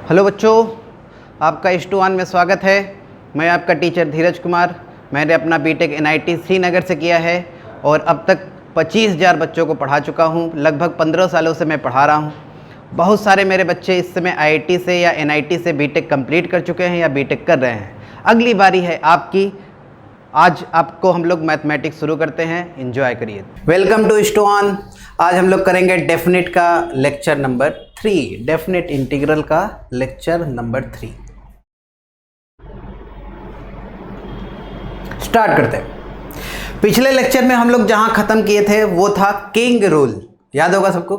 Hello बच्चों, आपका H2ON में स्वागत है। मैं आपका टीचर धीरज कुमार। मैंने अपना बीटेक NIT श्रीनगर से किया है और अब तक 25,000 बच्चों को पढ़ा चुका हूँ। लगभग 15 सालों से मैं पढ़ा रहा हूँ। बहुत सारे मेरे बच्चे इस समय IIT से या NIT से बीटेक कंप्लीट कर चुके हैं या बीटेक कर रहे हैं। अगली बारी है आपकी। आज आपको हम लोग मैथमेटिक्स शुरू करते हैं, एंजॉय करिए। Welcome to H2ON। आज हम लोग करेंगे डेफिनेट का लेक्चर नंबर 3, डेफिनेट इंटीग्रल का लेक्चर नंबर 3। स्टार्ट करते हैं। पिछले लेक्चर में हम लोग जहां खत्म किए थे वो था किंग रूल, याद होगा सबको,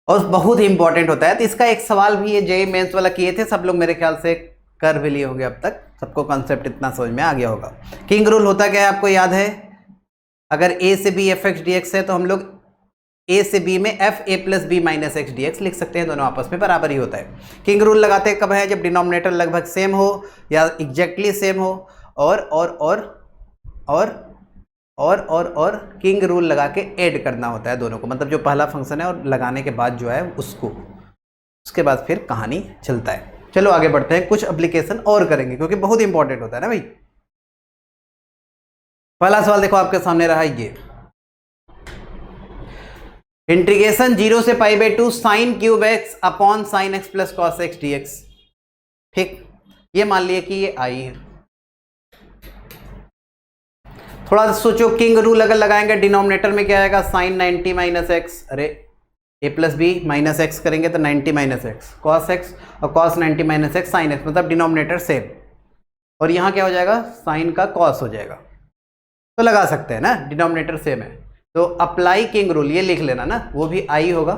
और बहुत ही इंपॉर्टेंट होता है। तो इसका एक सवाल भी ये जेईई मेंस वाला किए थे, सब लोग मेरे ख्याल से कर भी लिए होंगे। अब तक सबको कॉन्सेप्ट इतना समझ में आ गया होगा। किंग रूल होता क्या है आपको याद है? अगर a से b f(x) dx है तो हम लोग a से b में f a plus b minus x dx लिख सकते हैं। दोनों आपस में बराबर ही होता है। किंग रूल लगाते कब है? जब डिनोमिनेटर लगभग सेम हो या एग्जैक्टली सेम हो और किंग रूल लगा के ऐड करना होता है दोनों को, मतलब जो पहला फंक्शन है और लगाने के बाद जो है उसको, उसके बाद फिर कहानी चलता है। चलो आगे बढ़ते हैं, कुछ एप्लीकेशन और करेंगे क्योंकि बहुत इंपॉर्टेंट होता है ना भाई। पहला सवाल देखो आपके सामने रहा ये, इंटीग्रेशन 0 से π/2 sine cube x upon sine x plus cos x dx। ठीक, ये मान लिए कि ये आई है। थोड़ा सोचो, किंग रूल अगर लगाएंगे डिनोमिनेटर में क्या आएगा? साइन 90 माइनस एक्स, अरे a plus B minus X करेंगे तो 90 माइनस एक्स कॉस एक्स, और cos 90 minus x sine X, मतलब डिनोमिनेटर सेम। और यहाँ क्या हो जाएगा? साइन का कॉस हो जाएगा। तो लगा सकते हैं ना, डिनोमिनेटर सेम है। तो अप्लाई किंग रूल, ये लिख लेना ना, वो भी आई होगा।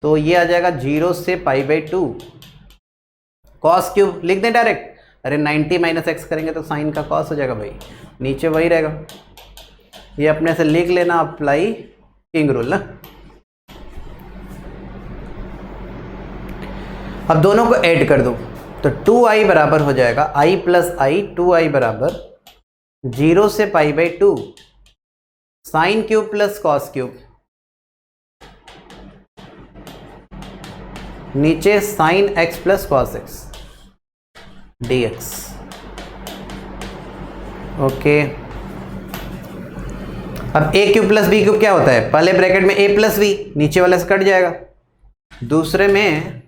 तो ये आ जाएगा 0 से π/2 कॉस क्यूब, लिख दें डायरेक्ट। अरे 90 माइनस एक्स करेंगे तो साइन का कॉस हो जाएगा भाई, नीचे वही रहेगा। ये अपने से लिख लेना, अप्लाई किंग रूल ना। अब दोनों को ऐड कर दो तो 2i बराबर हो जाएगा i प्लस आई, 2i बराबर 0 से π/2 sine cube plus cos cube, नीचे sine x plus cos x dx। Okay, अब a cube plus b cube क्या होता है? पहले ब्रैकेट में a प्लस b, नीचे वाले से कट जाएगा। दूसरे में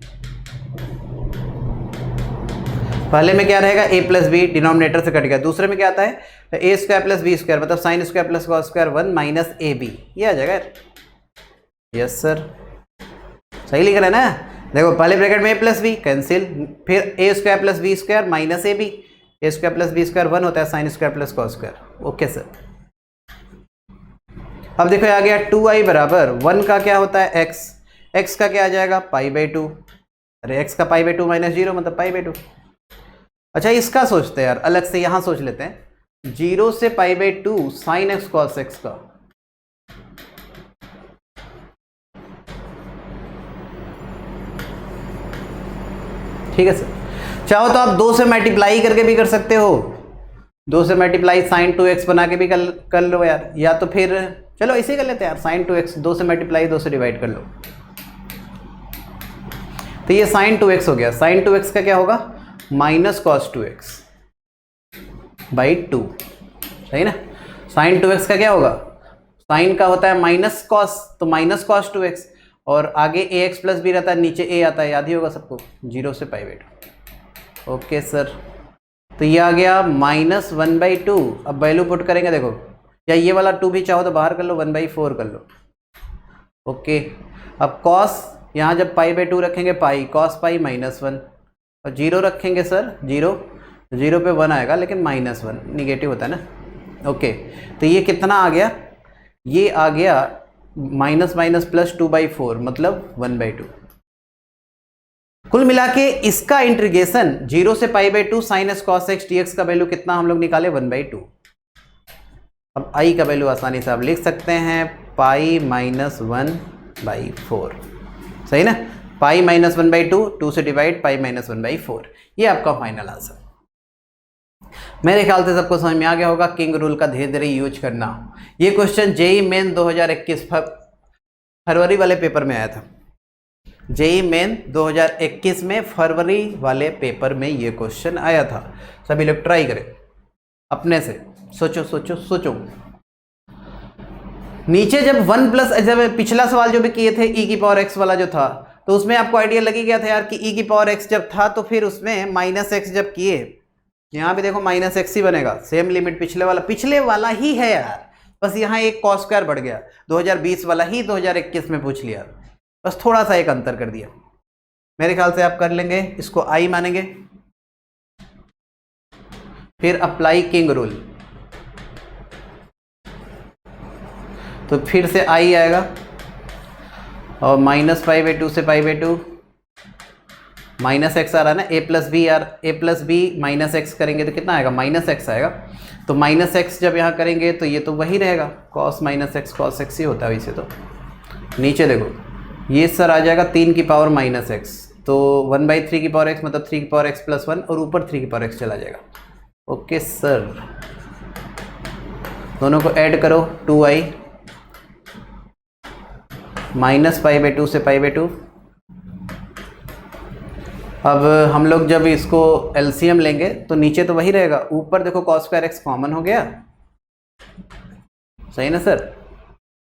पहले में क्या रहेगा? a प्लस बी, डिनोमिनेटर से कट गया। दूसरे में क्या आता है? तो a square plus B square, मतलब sine square plus cos square 1 minus A B, ये आ जाएगा। यस सर, सही लिख रहे हैं ना? देखो पहले ब्रैकेट में a प्लस बी कैंसिल, फिर a square plus B square minus A B, A square plus B square 1 होता है sine square plus cos square. Okay sir. अब देखो आ गया 2i बराबर 1 का क्या होता है? x, x का क्या आ जाएगा? π/2। अरे x का π/2 माइनस 0 मतलब π/2। अच्छा, इसका सोचते हैं यार, अलग से यहां सोच लेते हैं। 0 से π/2 साइन एक्स कॉस एक्स का, ठीक है सर। चाहो तो आप 2 से मल्टीप्लाई करके भी कर सकते हो, 2 से मल्टीप्लाई साइन 2x बना के भी कर लो यार, या तो फिर चलो ऐसे कर लेते हैं यार, साइन 2x 2 से मल्टीप्लाई 2 से डिवाइड कर लो। तो ये साइन 2x हो गया। साइन 2x का क्या होगा? माइनस कॉस 2x बाई 2, सही ना? साइन 2x का क्या होगा? साइन का होता है माइनस कॉस, तो माइनस कॉस 2x, और आगे ax प्लस बी रहता है, नीचे a आता है, याद ही होगा सबको, 0 से π/2। ओके सर, तो ये आ गया माइनस 1/2। अब वैल्यू पुट करेंगे, देखो, या ये वाला 2 भी चाहो तो बाहर कर लो, 1/4 कर लो। ओके, अब कॉस यहाँ जब π/2 रखेंगे पाई, कॉस पाई माइनस 1, और 0 रखेंगे सर, 0 पे 1 आएगा, लेकिन माइनस 1 निगेटिव होता है ना। ओके, तो ये कितना आ गया? ये आ गया माइनस माइनस प्लस 2/4, मतलब 1/2। कुल मिला के इसका इंटीग्रेशन 0 से π/2 sine x cos x dx का वैल्यू कितना हम लोग निकाले? 1/2। अब i का वैल्यू आसानी से आप लिख सकते हैं, पाई माइनस 1/4, सही ना? पाई माइनस 1/2, 2 से डिवाइड, पाई माइनस 1/4, ये आपका फाइनल आंसर। मेरे ख्याल से सबको समझ में आ गया होगा किंग रूल का धीरे धीरे यूज करना। ये क्वेश्चन जेईई मेन 2021 फरवरी वाले पेपर में आया था। जेई मेन 2021 में फरवरी वाले पेपर में ये क्वेश्चन आया था। सभी लोग ट्राई करें अपने से, सोचो सोचो सोचो। नीचे जब 1 प्लस, जब पिछला सवाल जो भी किए थे ई की पावर एक्स वाला जो था, तो उसमें आपको आइडिया लगी गया था यार कि ई की पावर एक्स जब था तो फिर उसमें माइनस एक्स जब किए, यहाँ भी देखो माइनस एक्स ही बनेगा, सेम लिमिट पिछले वाला ही है यार, बस यहाँ एक कॉस स्क्वायर बढ़ गया। 2020 वाला ही 2021 में पूछ लिया, बस थोड़ा सा एक अंतर कर दिया। मेरे ख्याल से आप कर लेंगे, इसको आई मानेंगे। फिर अप्लाई किंग रूल, तो फिर से आई आएगा और -π/2 से π/2 माइनस एक्स आ रहा है ना, a प्लस बी यार, a plus B minus X करेंगे तो कितना आएगा, माइनस एक्स आएगा। तो माइनस एक्स जब यहाँ करेंगे तो ये तो वही रहेगा, cos minus x cos x ही होता है वैसे तो। नीचे देखो ये सर आ जाएगा 3 की पावर माइनस एक्स, तो 1/3 की पावर एक्स मतलब 3 की पावर एक्स प्लस 1 और ऊपर 3 की पावर एक्स चला जाएगा। ओके सर, दोनों को ऐड करो, 2i -π/2 से π/2। अब हम लोग जब इसको एलसीएम लेंगे तो नीचे तो वही रहेगा, ऊपर देखो cos स्क्वायर एक्स कॉमन हो गया, सही ना सर।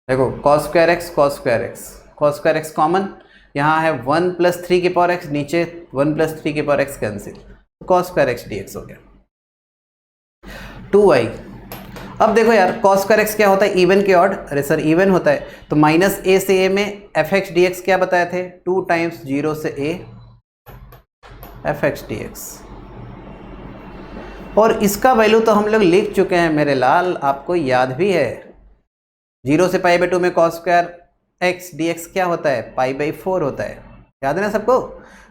देखो cos स्क्वायर एक्स कॉमन, यहाँ है 1 + 3 की पावर एक्स, नीचे 1 + 3 की पावर एक्स कैंसिल, तो cos स्क्वायर एक्स dx हो गया 2i। अब देखो यार cos स्क्वायर एक्स क्या होता है, इवन के ऑड, अरे सर इवन होता है, तो -a से a में fx dx क्या बताए थे, 2 टाइम्स 0 से a fx dx, और इसका वैल्यू तो हम लोग लिख चुके हैं मेरे लाल, आपको याद भी है। 0 से π/2 में cos स्क्वायर एक्स dx क्या होता है, π/4 होता है, याद है ना सबको।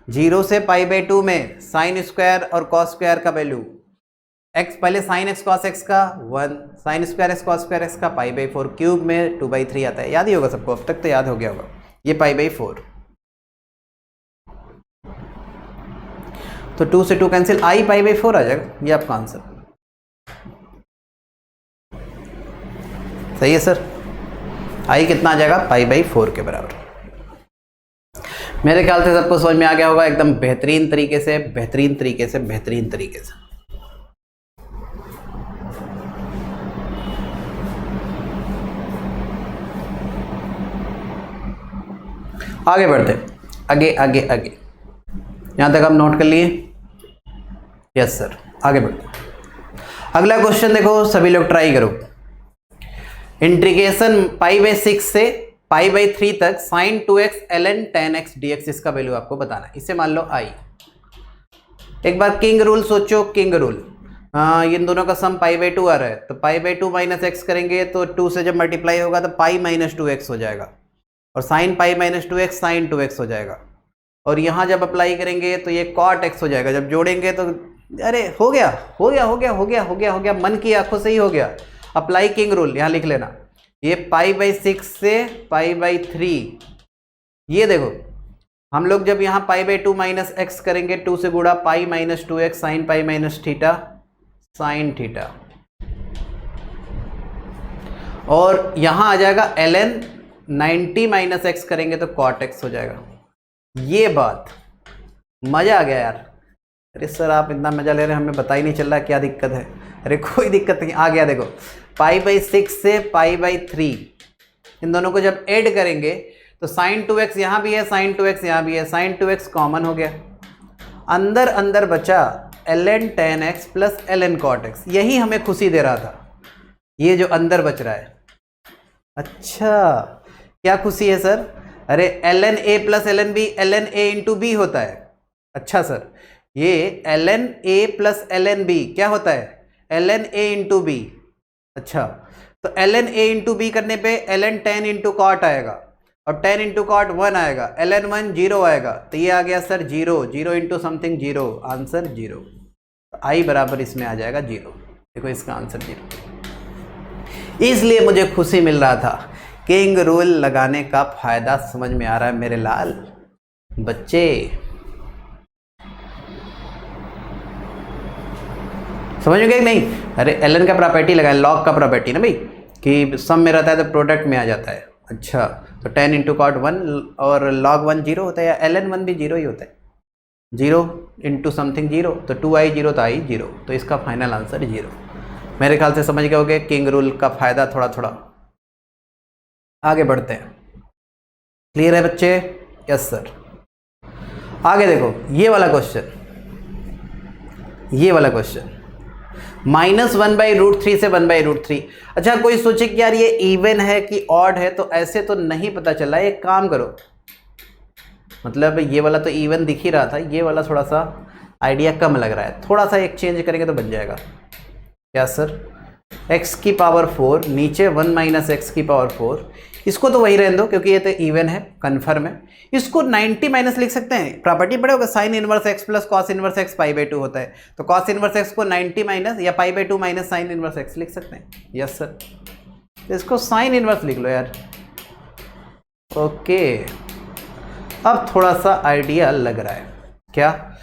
0 से π/2 में साइन स्क्वायर और cos स्क्वायर का वैल्यू, x पहले साइन एक्स cos एक्स का 1, sine square x cos square x का π/4, क्यूब में 2/3 आता है, याद ही होगा सबको, अब तक तो याद हो गया होगा। ये π/4, तो 2 से 2 कैंसिल, i π/4 आ जाएगा, ये आपका आंसर सही है सर। i कितना आ जाएगा, π/4 के बराबर। मेरे ख्याल से सबको समझ में आ गया होगा एकदम बेहतरीन तरीके से, बेहतरीन तरीके से, बेहतरीन तरीके से। आगे बढ़ते, आगे आगे आगे, यहाँ तक आप नोट कर लिए, यस सर। आगे बढ़ते, अगला क्वेश्चन देखो, सभी लोग ट्राई करो। इंटीग्रेशन π/6 से π/3 तक sin 2x ln tan x dx, इसका वैल्यू आपको बताना है। इसे मान लो i। एक बार किंग रूल सोचो, किंग रूल, इन दोनों का सम π/2 आ रहा है, तो π/2 माइनस एक्स करेंगे तो 2 से जब मल्टीप्लाई होगा तो π - 2x हो जाएगा, और साइन π - 2x sin 2x हो जाएगा, और यहाँ जब अप्लाई करेंगे तो ये cot x हो जाएगा, जब जोड़ेंगे तो अरे हो गया हो गया हो गया हो गया हो गया हो गया, मन की आंखों से ही हो गया। अप्लाई किंग रूल, यहाँ लिख लेना, ये π/6 से π/3, ये देखो हम लोग जब यहाँ π/2 माइनस एक्स करेंगे, 2 से गुणा π - 2x sign π - theta sine theta, और यहाँ आ जाएगा ln 90 माइनस एक्स करेंगे तो cot x हो जाएगा। ये बात, मजा आ गया यार। अरे सर आप इतना मजा ले रहे हैं, हमें पता ही नहीं चल रहा क्या दिक्कत है। अरे कोई दिक्कत नहीं, आ गया। देखो π/6 से π/3, इन दोनों को जब ऐड करेंगे तो sin 2x यहाँ भी है, sin 2x यहाँ भी है, sin 2x कॉमन हो गया, अंदर अंदर बचा ln tan x plus ln cot x, यही हमें खुशी दे रहा था, ये जो अंदर बच रहा है। अच्छा क्या खुशी है सर? अरे ln a plus ln b ln a into B होता है। अच्छा सर, ये ln a plus ln b क्या होता है, ln a इंटू बी। अच्छा, तो ln a इंटू बी करने पे ln tan इंटू कॉट आएगा, और tan इंटू कॉट 1 आएगा, ln 1 0 आएगा, तो ये आ गया सर 0, 0 इंटू समथिंग 0, आंसर 0। आई बराबर इसमें आ जाएगा 0। देखो इसका आंसर 0। इसलिए मुझे खुशी मिल रहा था, किंग रूल लगाने का फायदा समझ में आ रहा है मेरे लाल बच्चे। समझ में गए कि नहीं? अरे एलन का प्रॉपर्टी लगाए, लॉग का प्रॉपर्टी ना भाई, कि सम में रहता है तो प्रोडक्ट में आ जाता है। अच्छा, तो 10 इंटू कॉट 1 और log 1 जीरो होता है, या ln 1 भी जीरो ही होता है, 0 इंटू समथिंग जीरो, तो 2i जीरो तो i जीरो, तो इसका फाइनल आंसर जीरो। मेरे ख्याल से समझ गए होगे किंग रूल का फायदा थोड़ा थोड़ा। आगे बढ़ते हैं, क्लियर है बच्चे? Yes sir. आगे देखो ये वाला क्वेश्चन, ये वाला क्वेश्चन -1/√3 से 1/√3। अच्छा कोई सोचे कि यार ये इवन है कि ऑड है, तो ऐसे तो नहीं पता चला। एक काम करो, मतलब ये वाला तो इवन दिख ही रहा था, ये वाला थोड़ा सा आइडिया कम लग रहा है, थोड़ा सा एक चेंज करेंगे तो बन जाएगा। क्या सर? x की पावर 4 नीचे 1 - x की पावर 4, इसको तो वही रहने दो क्योंकि ये तो इवन है, कन्फर्म है। इसको 90 माइनस लिख सकते हैं, प्रॉपर्टी पड़े होगा sine inverse x plus cos inverse x π/2 होता है, तो कॉस इनवर्स x को 90 माइनस या π/2 माइनस साइन इनवर्स x लिख सकते हैं। यस सर, तो इसको साइन इनवर्स लिख लो यार। ओके, अब थोड़ा सा आइडिया लग रहा है। क्या?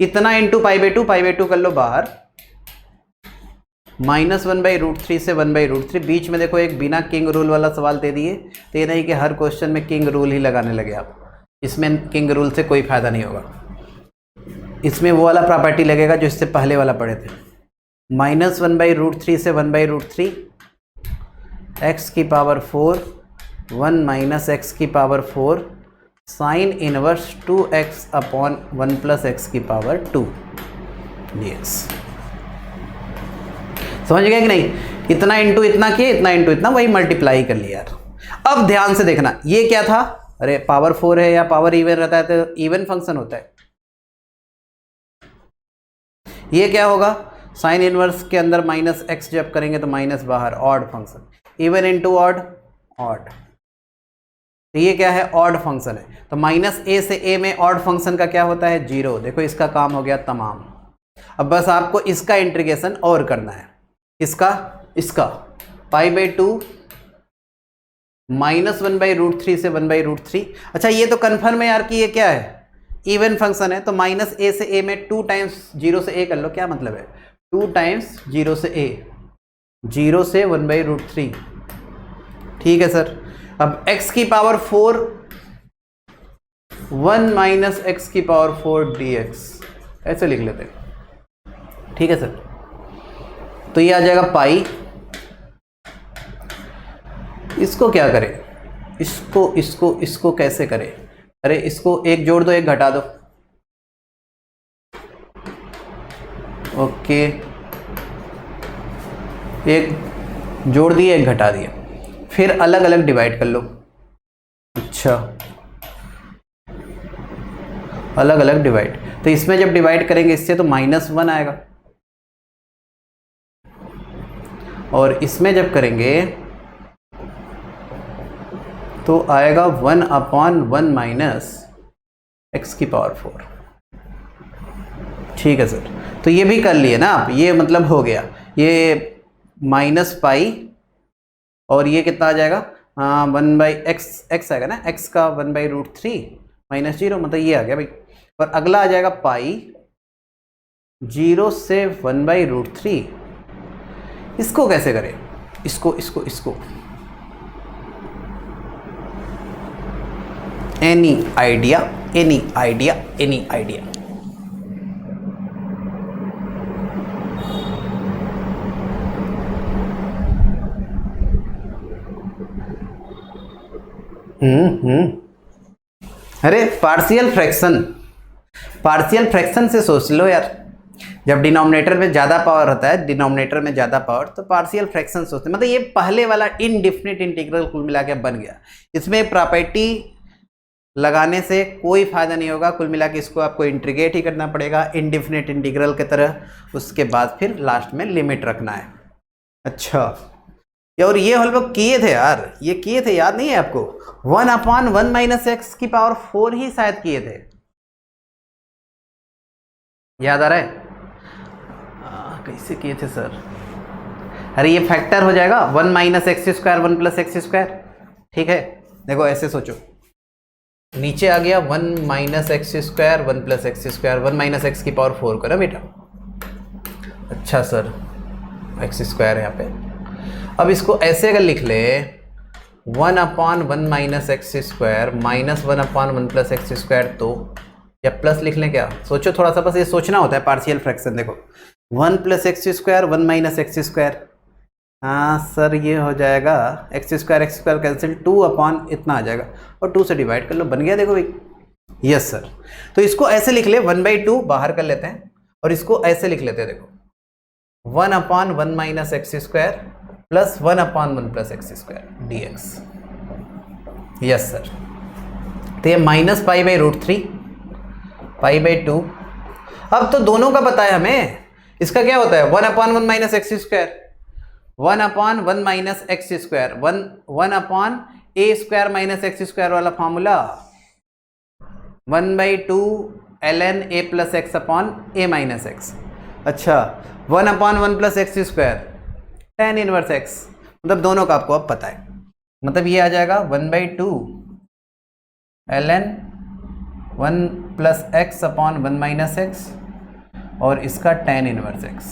इतना इंटू π/2 कर लो बाहर, -1/√3 से 1/√3। बीच में देखो एक बिना किंग रूल वाला सवाल दे दिए, तो ये नहीं कि हर क्वेश्चन में किंग रूल ही लगाने लगे आप, इसमें किंग रूल से कोई फायदा नहीं होगा। इसमें वो वाला प्रॉपर्टी लगेगा जो इससे पहले वाला पढ़े थे, -1/√3 से 1/√3, x की पावर 4 1 - x की power 4 sine inverse 2x/1 + x की पावर 2 dx। समझ गए कि नहीं? इतना इंटू इतना किए, इतना इंटू इतना, वही मल्टीप्लाई कर लिया यार। अब ध्यान से देखना, ये क्या था? अरे पावर 4 है या पावर इवन रहता है तो इवन फंक्शन होता है। ये क्या होगा? साइन इनवर्स के अंदर -x जब करेंगे तो माइनस बाहर, odd function. Even into odd, odd. तो ये क्या है? ऑड फंक्शन है, तो -a से a में ऑड फंक्शन का क्या होता है? 0। देखो इसका काम हो गया तमाम। अब बस आपको इसका इंटीग्रेशन और करना है, इसका π/2 -1/√3 से 1/√3। अच्छा ये तो कन्फर्म है यार कि ये क्या है? इवन फंक्शन है, तो -a से a में 2 टाइम्स 0 से a कर लो। क्या मतलब है? 2 टाइम्स 0 से a, 0 से 1/√3। ठीक है सर। अब x की पावर 4 1 - x की पावर 4 dx, ऐसे लिख लेते हैं। ठीक है सर, तो ये आ जाएगा पाई। इसको क्या करें? इसको कैसे करें? अरे इसको एक जोड़ दो, एक घटा दो। ओके, एक जोड़ दिए, एक घटा दिया, फिर अलग अलग डिवाइड कर लो। अच्छा, अलग अलग डिवाइड, तो इसमें जब डिवाइड करेंगे इससे तो -1 आएगा, और इसमें जब करेंगे तो आएगा 1/1 - x की पावर 4। ठीक है सर, तो ये भी कर लिए ना आप, ये मतलब हो गया, ये -पाई और ये कितना आ जाएगा? 1/x आएगा ना, x का 1/√3 -0, मतलब ये आ गया भाई। और अगला आ जाएगा पाई 0 से 1/√3। इसको कैसे करें? इसको एनी आइडिया? अरे पार्शियल फ्रैक्शन से सोच लो यार। जब डिनोमिनेटर में ज़्यादा पावर होता है, डिनोमिनेटर में ज़्यादा पावर, तो पार्शियल फ्रैक्शन सोचते हैं। मतलब ये पहले वाला इनडिफिनिट इंटीग्रल कुल मिला के बन गया। इसमें प्रॉपर्टी लगाने से कोई फ़ायदा नहीं होगा, कुल मिला के इसको आपको इंटीग्रेट ही करना पड़ेगा इनडिफिनिट इंटीग्रल की तरह। उसके बाद फिर लास्ट में लिमिट रखना है। अच्छा, और ये हम लोग किए थे यार, ये किए थे, याद नहीं है आपको? 1/1 - x की पावर 4 ही शायद किए थे, याद आ रहा है? कैसे किए थे सर? अरे ये फैक्टर हो जाएगा, 1 - x² 1 + x²। ठीक है, देखो ऐसे सोचो, नीचे आ गया 1 - x² 1 + x², 1 - x की पावर 4 को ना बेटा। अच्छा सर, x² है यहाँ पे। अब इसको ऐसे अगर लिख ले 1/1 minus x square minus 1/1 plus x square, तो या प्लस लिख लें क्या? सोचो थोड़ा सा, बस ये सोचना होता है पार्शियल फ्रैक्शन। देखो 1 plus x square 1 minus x square, हाँ सर ये हो जाएगा एक्स स्क्वायर कैंसिल 2 इतना आ जाएगा और 2 से डिवाइड कर लो, बन गया। देखो भाई, यस सर। तो इसको ऐसे लिख ले, 1/2 बाहर कर लेते हैं और इसको ऐसे लिख लेते हैं। देखो 1/1 minus x square plus 1/1 plus x square D x, yes sir. तो ये माइनस π/√3 π/2। अब तो दोनों का पता है हमें, इसका क्या होता है 1/1 minus x square 1/1 minus x square 1/a square minus x square वाला formula 1/2 ln a plus x upon a minus x. अच्छा 1/1 plus x square tan inverse x, मतलब दोनों का आपको अब पता है। मतलब ये आ जाएगा 1/2 ln 1 plus x upon 1 minus x और इसका tan इनवर्स x,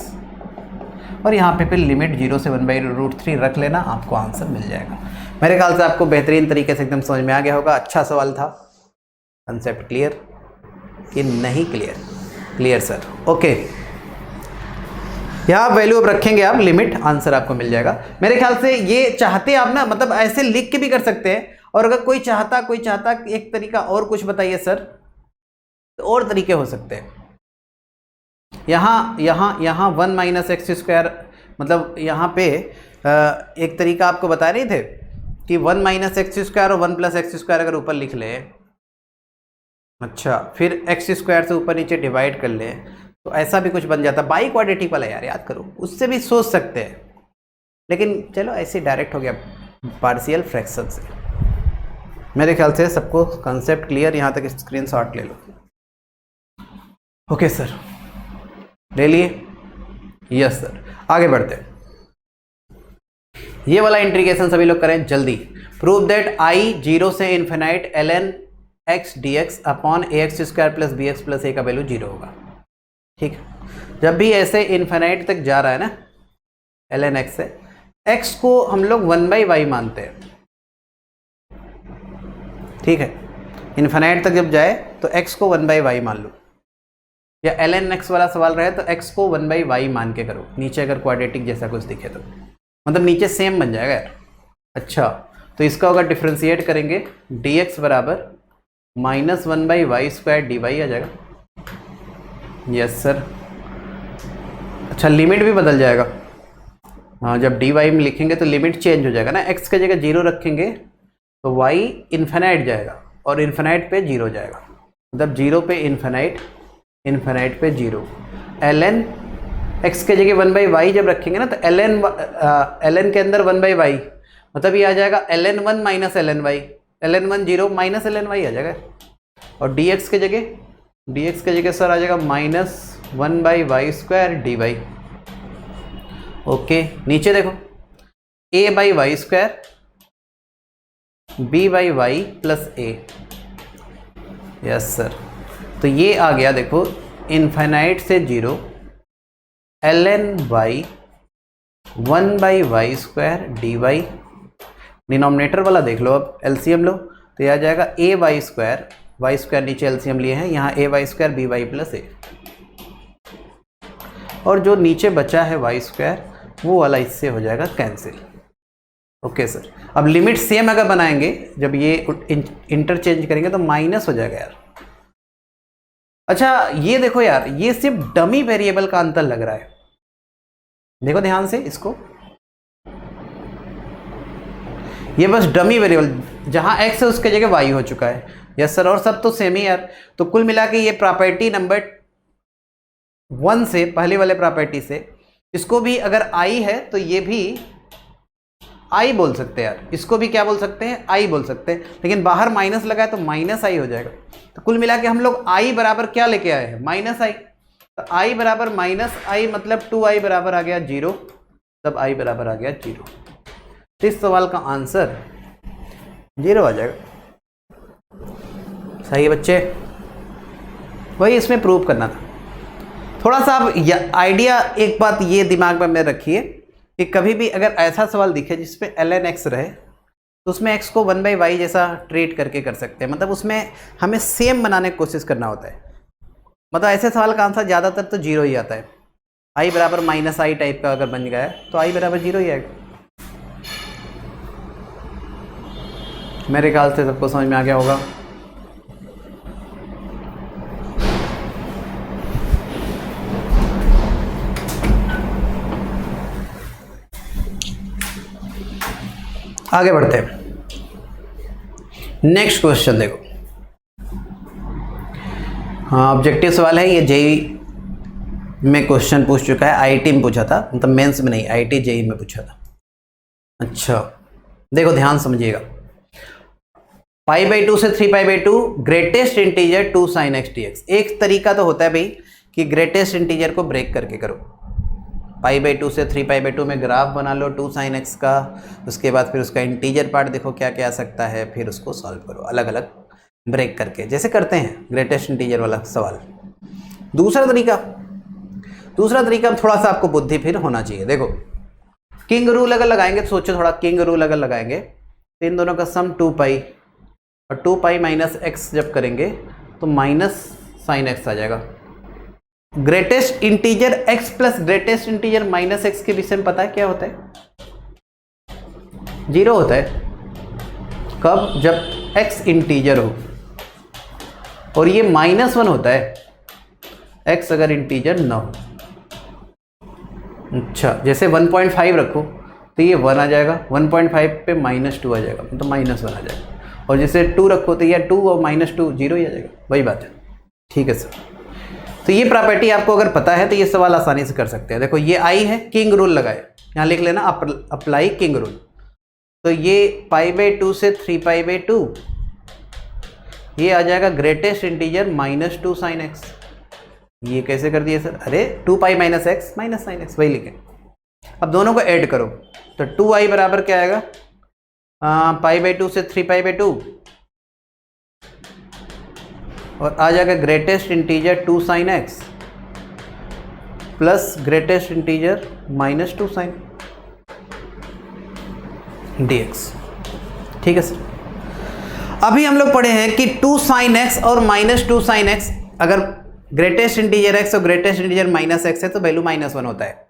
और यहाँ पे फिर लिमिट 0 से 1/√3 रख लेना, आपको आंसर मिल जाएगा। मेरे ख्याल से आपको बेहतरीन तरीके से एकदम समझ में आ गया होगा। अच्छा सवाल था। कंसेप्ट क्लियर कि नहीं क्लियर? Clear sir, okay. यहाँ वैल्यू अब रखेंगे आप, लिमिट, आंसर आपको मिल जाएगा। मेरे ख्याल से ये चाहते आप ना, मतलब ऐसे लिख के भी कर सकते हैं, और अगर कोई चाहता एक तरीका और कुछ बताइए सर, तो और तरीके हो सकते हैं। यहाँ 1 माइनस एक्स स्क्वायर, मतलब यहाँ पे एक तरीका आपको बता रहे थे कि 1 माइनस एक्स स्क्वायर और 1 प्लस एक्स स्क्वायर अगर ऊपर लिख ले, अच्छा फिर एक्स स्क्वायर से ऊपर नीचे डिवाइड कर ले, तो ऐसा भी कुछ बन जाता। बाई क्वाड्रेटिक वाला यार याद करो, उससे भी सोच सकते हैं, लेकिन चलो ऐसे डायरेक्ट हो गया पार्शियल फ्रैक्शन से। मेरे ख्याल से सबको कंसेप्ट क्लियर, यहाँ तक स्क्रीनशॉट ले लो। ओके सर, ले लिए? यस सर, आगे बढ़ते हैं। ये वाला इंटीग्रेशन सभी लोग करें जल्दी। प्रूव दैट आई 0 से infinite ln x dx upon ax square plus bx plus a का वैल्यू 0 होगा। ठीक है, जब भी ऐसे इन्फिनाइट तक जा रहा है ना ln x से, x को हम लोग 1/y मानते हैं। ठीक है, इन्फिनाइट तक जब जाए तो x को 1/y मान लो, या ln x वाला सवाल रहे तो x को 1/y मान के करो। नीचे अगर क्वाड्रेटिक जैसा कुछ दिखे तो मतलब नीचे सेम बन जाएगा यार। अच्छा, तो इसका होगा डिफ्रेंशिएट करेंगे, dx बराबर -1/y² dy आ जाएगा। Yes sir. अच्छा, लिमिट भी बदल जाएगा। हाँ, जब dy में लिखेंगे तो लिमिट चेंज हो जाएगा ना, x की जगह 0 रखेंगे तो y इन्फिनाइट जाएगा और इन्फिनाइट पे 0 जाएगा, मतलब 0 पे इन्फिनाइट, इन्फिनाइट पे 0। ln x के जगह 1/y जब रखेंगे ना, तो ln के अंदर 1/y, मतलब ये आ जाएगा ln1 minus lny, ln1 0 minus lny आ जाएगा। और dx के जगह सर आ जाएगा -1/y² dy। ओके, नीचे देखो a/y² b/y plus a। Yes sir, तो ये आ गया देखो इन्फिनाइट से 0 ln y 1/y² dy। Denominator वाला देख लो, अब एलसीएम लो, तो यह आ जाएगा y² नीचे एलसीएम लिए हैं, यहाँ a/y² by प्लस a, और जो नीचे बचा है y² वो वाला इससे हो जाएगा कैंसिल। ओके सर, अब लिमिट सेम अगर बनाएंगे, जब ये इंटरचेंज करेंगे तो माइनस हो जाएगा यार। अच्छा, ये देखो यार, ये सिर्फ डमी वेरिएबल का अंतर लग रहा है, देखो ध्यान से इसको, ये बस डमी वेरिएबल, जहां x है उसके जगह y हो चुका है। यस सर, और सब तो सेम ही यार। तो कुल मिला के ये प्रॉपर्टी नंबर 1 से, पहले वाले प्रॉपर्टी से, इसको भी अगर i है तो ये भी i बोल सकते हैं यार, इसको भी क्या बोल सकते हैं, i बोल सकते हैं, लेकिन बाहर माइनस लगा है तो माइनस i हो जाएगा। तो कुल मिला के हम लोग i बराबर क्या लेके आए हैं, -i। तो i बराबर -i मतलब 2i बराबर आ गया 0, तब i बराबर आ गया 0। तो इस सवाल का आंसर 0 आ जाएगा। सही है बच्चे, वही इसमें प्रूव करना था। थोड़ा सा आप आइडिया, एक बात ये दिमाग में रखिए कि कभी भी अगर ऐसा सवाल दिखे जिसमें ln x रहे, तो तो उसमें x को 1/y जैसा ट्रीट करके कर सकते हैं, मतलब उसमें हमें सेम बनाने की कोशिश करना होता है। मतलब ऐसे सवाल का आंसर ज़्यादातर तो 0 ही आता है। i बराबर -i टाइप का अगर बन गया है तो i बराबर 0 ही आएगा। मेरे ख्याल से सबको समझ में आ गया होगा। आगे बढ़ते हैं, नेक्स्ट क्वेश्चन देखो। हाँ, ऑब्जेक्टिव सवाल है ये, जेई में क्वेश्चन पूछ चुका है, आईटी में पूछा था, मतलब मेंस में नहीं, आईटी जेई में पूछा था। अच्छा देखो ध्यान समझिएगा, π/2 से 3π/2 greatest integer 2 sin x dx। एक तरीका तो होता है भाई कि ग्रेटेस्ट इंटीजर को ब्रेक करके करो, π/2 से 3π/2 में ग्राफ बना लो 2 sin x का, उसके बाद फिर उसका इंटीजर पार्ट देखो क्या क्या आ सकता है, फिर उसको सॉल्व करो अलग अलग ब्रेक करके, जैसे करते हैं ग्रेटेस्ट इंटीजर वाला सवाल। दूसरा तरीका थोड़ा सा आपको बुद्धि फिर होना चाहिए। देखो किंग रूल अगर लगाएंगे तो सोचो थोड़ा, किंग रूल अगर लगाएंगे तो इन दोनों का सम 2π और 2π - x जब करेंगे तो -sin x आ जाएगा। Greatest integer x plus greatest integer -x के विषय में पता है क्या होता है? 0 होता है। कब? जब x इंटीजर हो, और ये -1 होता है x अगर इंटीजर ना हो। अच्छा जैसे 1.5 रखो तो ये 1 आ जाएगा, 1.5 पे -2 आ जाएगा, तो -1 आ जाएगा, और जैसे 2 रखो तो ये 2 और -2 0 ही आ जाएगा, वही बात है। ठीक है सर, तो ये प्रॉपर्टी आपको अगर पता है तो ये सवाल आसानी से कर सकते हैं। देखो ये आई है, किंग रूल लगाए, यहाँ लिख लेना अप्लाई किंग रूल। तो ये π/2 से 3π/2 ये आ जाएगा ग्रेटेस्ट इंटीजर -2 sin x। ये कैसे कर दिए सर? अरे 2π - x -sin x, वही लिखे। अब दोनों को ऐड करो तो 2i बराबर क्या आएगा? π/2 से 3π/2 और आ जाएगा greatest integer 2 sin x plus greatest integer -2 sin dx। ठीक है सर, अभी हम लोग पढ़े हैं कि 2 sin x और -2 sin x, अगर ग्रेटेस्ट इंटीजर x और ग्रेटेस्ट इंटीजर -x है तो वैल्यू -1 होता है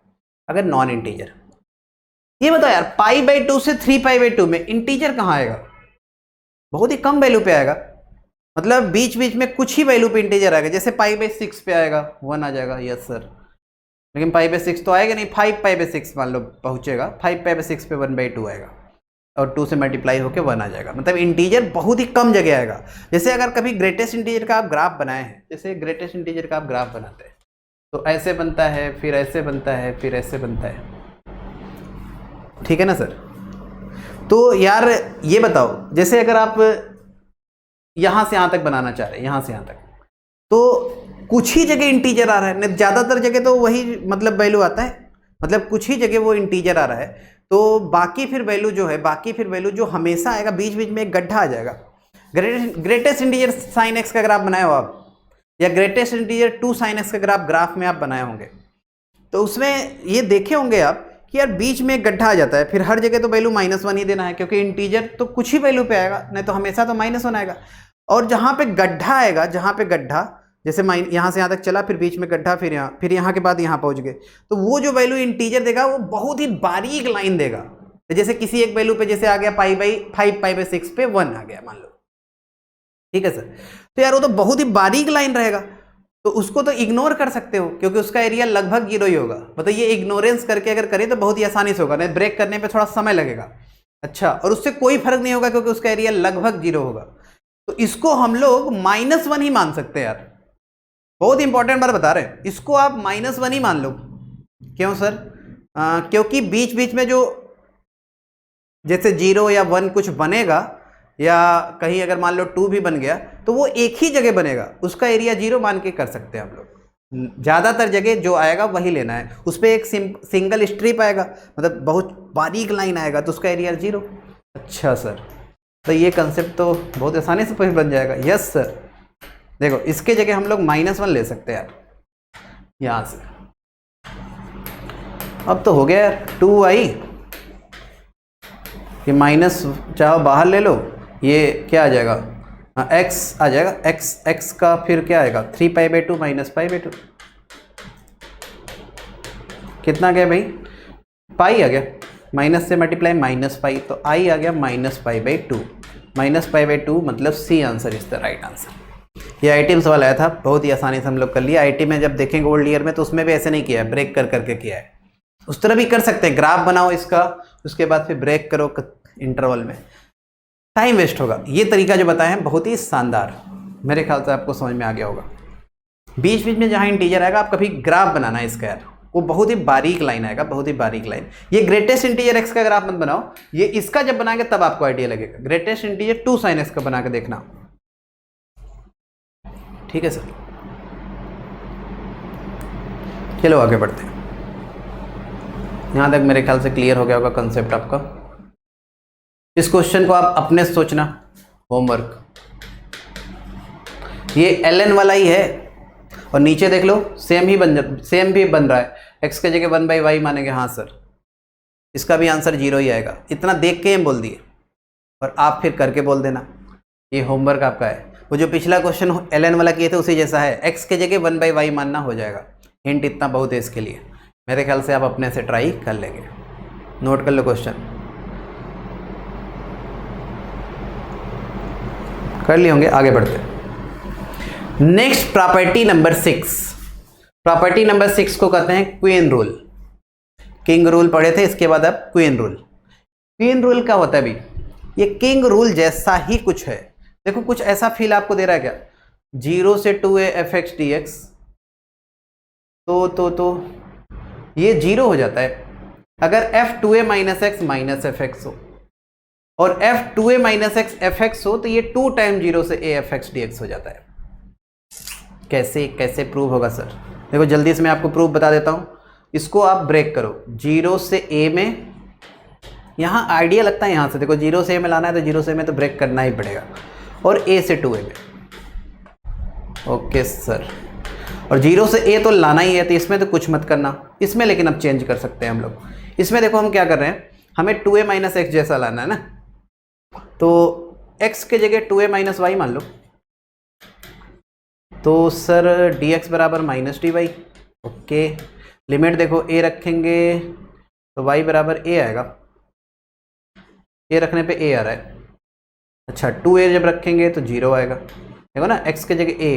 अगर नॉन इंटीजर। ये बताओ यार, π/2 से 3π/2 में इंटीजर कहाँ आएगा? बहुत ही कम वैल्यू पे आएगा, मतलब बीच बीच में कुछ ही वैल्यू पे इंटीजर आएगा। जैसे π/6 पे आएगा 1 आ जाएगा, यस सर, लेकिन π/6 तो आएगा नहीं, 5π/6 मान लो पहुंचेगा, 5π/6 पे 1/2 आएगा और 2 से मल्टीप्लाई होकर 1 आ जाएगा, मतलब इंटीजर बहुत ही कम जगह आएगा। जैसे अगर कभी ग्रेटेस्ट इंटीजर का आप ग्राफ बनाए हैं, जैसे ग्रेटेस्ट इंटीजर का आप ग्राफ बनाते हैं तो ऐसे बनता है, फिर ऐसे बनता है, फिर ऐसे बनता है, ठीक है ना सर? तो यार ये बताओ, जैसे अगर आप यहाँ से यहाँ तक बनाना चाह रहे हैं, यहाँ से यहाँ तक, तो कुछ ही जगह इंटीजर आ रहा है, ज़्यादातर जगह तो वही मतलब वैल्यू आता है, मतलब कुछ ही जगह वो इंटीजर आ रहा है, तो बाकी फिर वैल्यू जो है, बाकी फिर वैल्यू जो हमेशा आएगा, बीच बीच में एक गड्ढा आ जाएगा। ग्रेटेस्ट इंटीजर साइन एक्स का ग्राफ बनाए हो आप, या ग्रेटेस्ट इंटीजर 2 sin x का ग्राफ में आप बनाए होंगे, तो उसमें ये देखे होंगे आप कि यार बीच में एक गड्ढा आ जाता है, फिर हर जगह तो वैल्यू -1 ही देना है, क्योंकि इंटीजर तो कुछ ही वैल्यू पे आएगा, नहीं तो हमेशा तो -1 आएगा। और जहाँ पे गड्ढा आएगा, जहाँ पे गड्ढा, जैसे यहाँ से यहाँ तक चला, फिर बीच में गड्ढा, फिर यहाँ के बाद यहाँ पहुँच गए, तो वो जो वैल्यू इंटीजर देगा वो बहुत ही बारीक लाइन देगा। जैसे किसी एक वैल्यू पे जैसे आ गया π/6 पे 1 आ गया मान लो, ठीक है सर, तो यार वो तो बहुत ही बारीक लाइन रहेगा, तो उसको तो इग्नोर कर सकते हो क्योंकि उसका एरिया लगभग 0 ही होगा। मतलब ये इग्नोरेंस करके अगर करें तो बहुत ही आसानी से होगा, नहीं ब्रेक करने पे थोड़ा समय लगेगा। अच्छा, और उससे कोई फर्क नहीं होगा क्योंकि उसका एरिया लगभग 0 होगा, तो इसको हम लोग -1 ही मान सकते हैं यार। बहुत इंपॉर्टेंट बात बता रहे हैं, इसको आप -1 ही मान लो। क्यों सर? क्योंकि बीच बीच में जो जैसे 0 या 1 कुछ बनेगा, या कहीं अगर मान लो 2 भी बन गया, तो वो एक ही जगह बनेगा, उसका एरिया 0 मान के कर सकते हैं हम लोग। ज़्यादातर जगह जो आएगा वही लेना है, उस पर एक सिंगल स्ट्रिप आएगा, मतलब बहुत बारीक लाइन आएगा, तो उसका एरिया 0। अच्छा सर, तो ये कंसेप्ट तो बहुत आसानी से बन जाएगा। यस सर, देखो इसके जगह हम लोग -1 ले सकते हैं यार, यहाँ से। अब तो हो गया 2i कि माइनस चाहो बाहर ले लो, ये क्या आ जाएगा, एक्स आ जाएगा, एक्स का फिर क्या आएगा 3π/2 माइनस π/2, कितना गया भाई, पाई आ गया, माइनस से मल्टीप्लाई माइनस पाई, तो आई आ गया -π/2, -π/2 मतलब C answer is the right answer. ये आईटी में सवाल आया था, बहुत ही आसानी से हम लोग कर लिया। आईटी में जब देखेंगे ओल्ड ईयर में तो उसमें भी ऐसे नहीं किया है, ब्रेक कर करके किया है। उस तरह भी कर सकते हैं, ग्राफ बनाओ इसका, उसके बाद फिर ब्रेक करो इंटरवल में, टाइम वेस्ट होगा। ये तरीका जो बताया है बहुत ही शानदार, मेरे ख्याल से आपको समझ में आ गया होगा। बीच बीच में जहाँ इंटीजर आएगा आप कभी ग्राफ बनाना है इसका यार, वो बहुत ही बारीक लाइन आएगा, बहुत ही बारीक लाइन। ये ग्रेटेस्ट इंटीजर एक्स का ग्राफ मत बनाओ, ये इसका जब बनाएंगे तब आपको आइडिया लगेगा। ग्रेटेस्ट इंटीजर 2 sin x का बना के देखना, ठीक है सर। चलो आगे बढ़ते हैं। यहां तक मेरे ख्याल से क्लियर हो गया होगा कंसेप्ट आपका। इस क्वेश्चन को आप अपने सोचना, होमवर्क। ये ln वाला ही है और नीचे देख लो सेम भी बन रहा है। x के जगह 1/y मानेंगे, हाँ सर, इसका भी आंसर 0 ही आएगा। इतना देख के हम बोल दिए और आप फिर करके बोल देना। ये होमवर्क आपका है। वो जो पिछला क्वेश्चन ln वाला किए थे उसी जैसा है, x के जगह 1/y मानना हो जाएगा। हिंट इतना बहुत है इसके लिए, मेरे ख्याल से आप अपने से ट्राई कर लेंगे। नोट कर लो क्वेश्चन, कर लिए होंगे। आगे बढ़ते हैं। Next property number 6। Property number 6 को कहते हैं क्वीन रूल। किंग रूल पढ़े थे, इसके बाद अब क्वीन रूल। क्वीन रूल क्या होता है भाई, ये किंग रूल जैसा ही कुछ है। देखो कुछ ऐसा फील आपको दे रहा है क्या, 0 से 2a fx dx, तो ये 0 हो जाता है अगर f2a minus x minus fx हो, और f2a माइनस एक्स fx हो तो ये 2 टाइम 0 से a fx dx हो जाता है। कैसे प्रूव होगा सर? देखो जल्दी से मैं आपको प्रूफ बता देता हूँ। इसको आप ब्रेक करो 0 से a में, यहाँ आइडिया लगता है यहाँ से, देखो 0 से a में लाना है तो 0 से a में तो ब्रेक करना ही पड़ेगा, और a से 2a में। ओके सर, और 0 से a तो लाना ही है, तो इसमें तो कुछ मत करना। इसमें लेकिन अब चेंज कर सकते हैं हम लोग। इसमें देखो हम क्या कर रहे हैं, हमें 2a माइनस एक्स जैसा लाना है ना, तो x के जगह 2a माइनस वाई मान लो, तो सर dx बराबर -dy। ओके, लिमिट देखो a रखेंगे तो y बराबर a आएगा, a रखने पे a आ रहा है। अच्छा 2a जब रखेंगे तो 0 आएगा, देखो ना, x के जगह a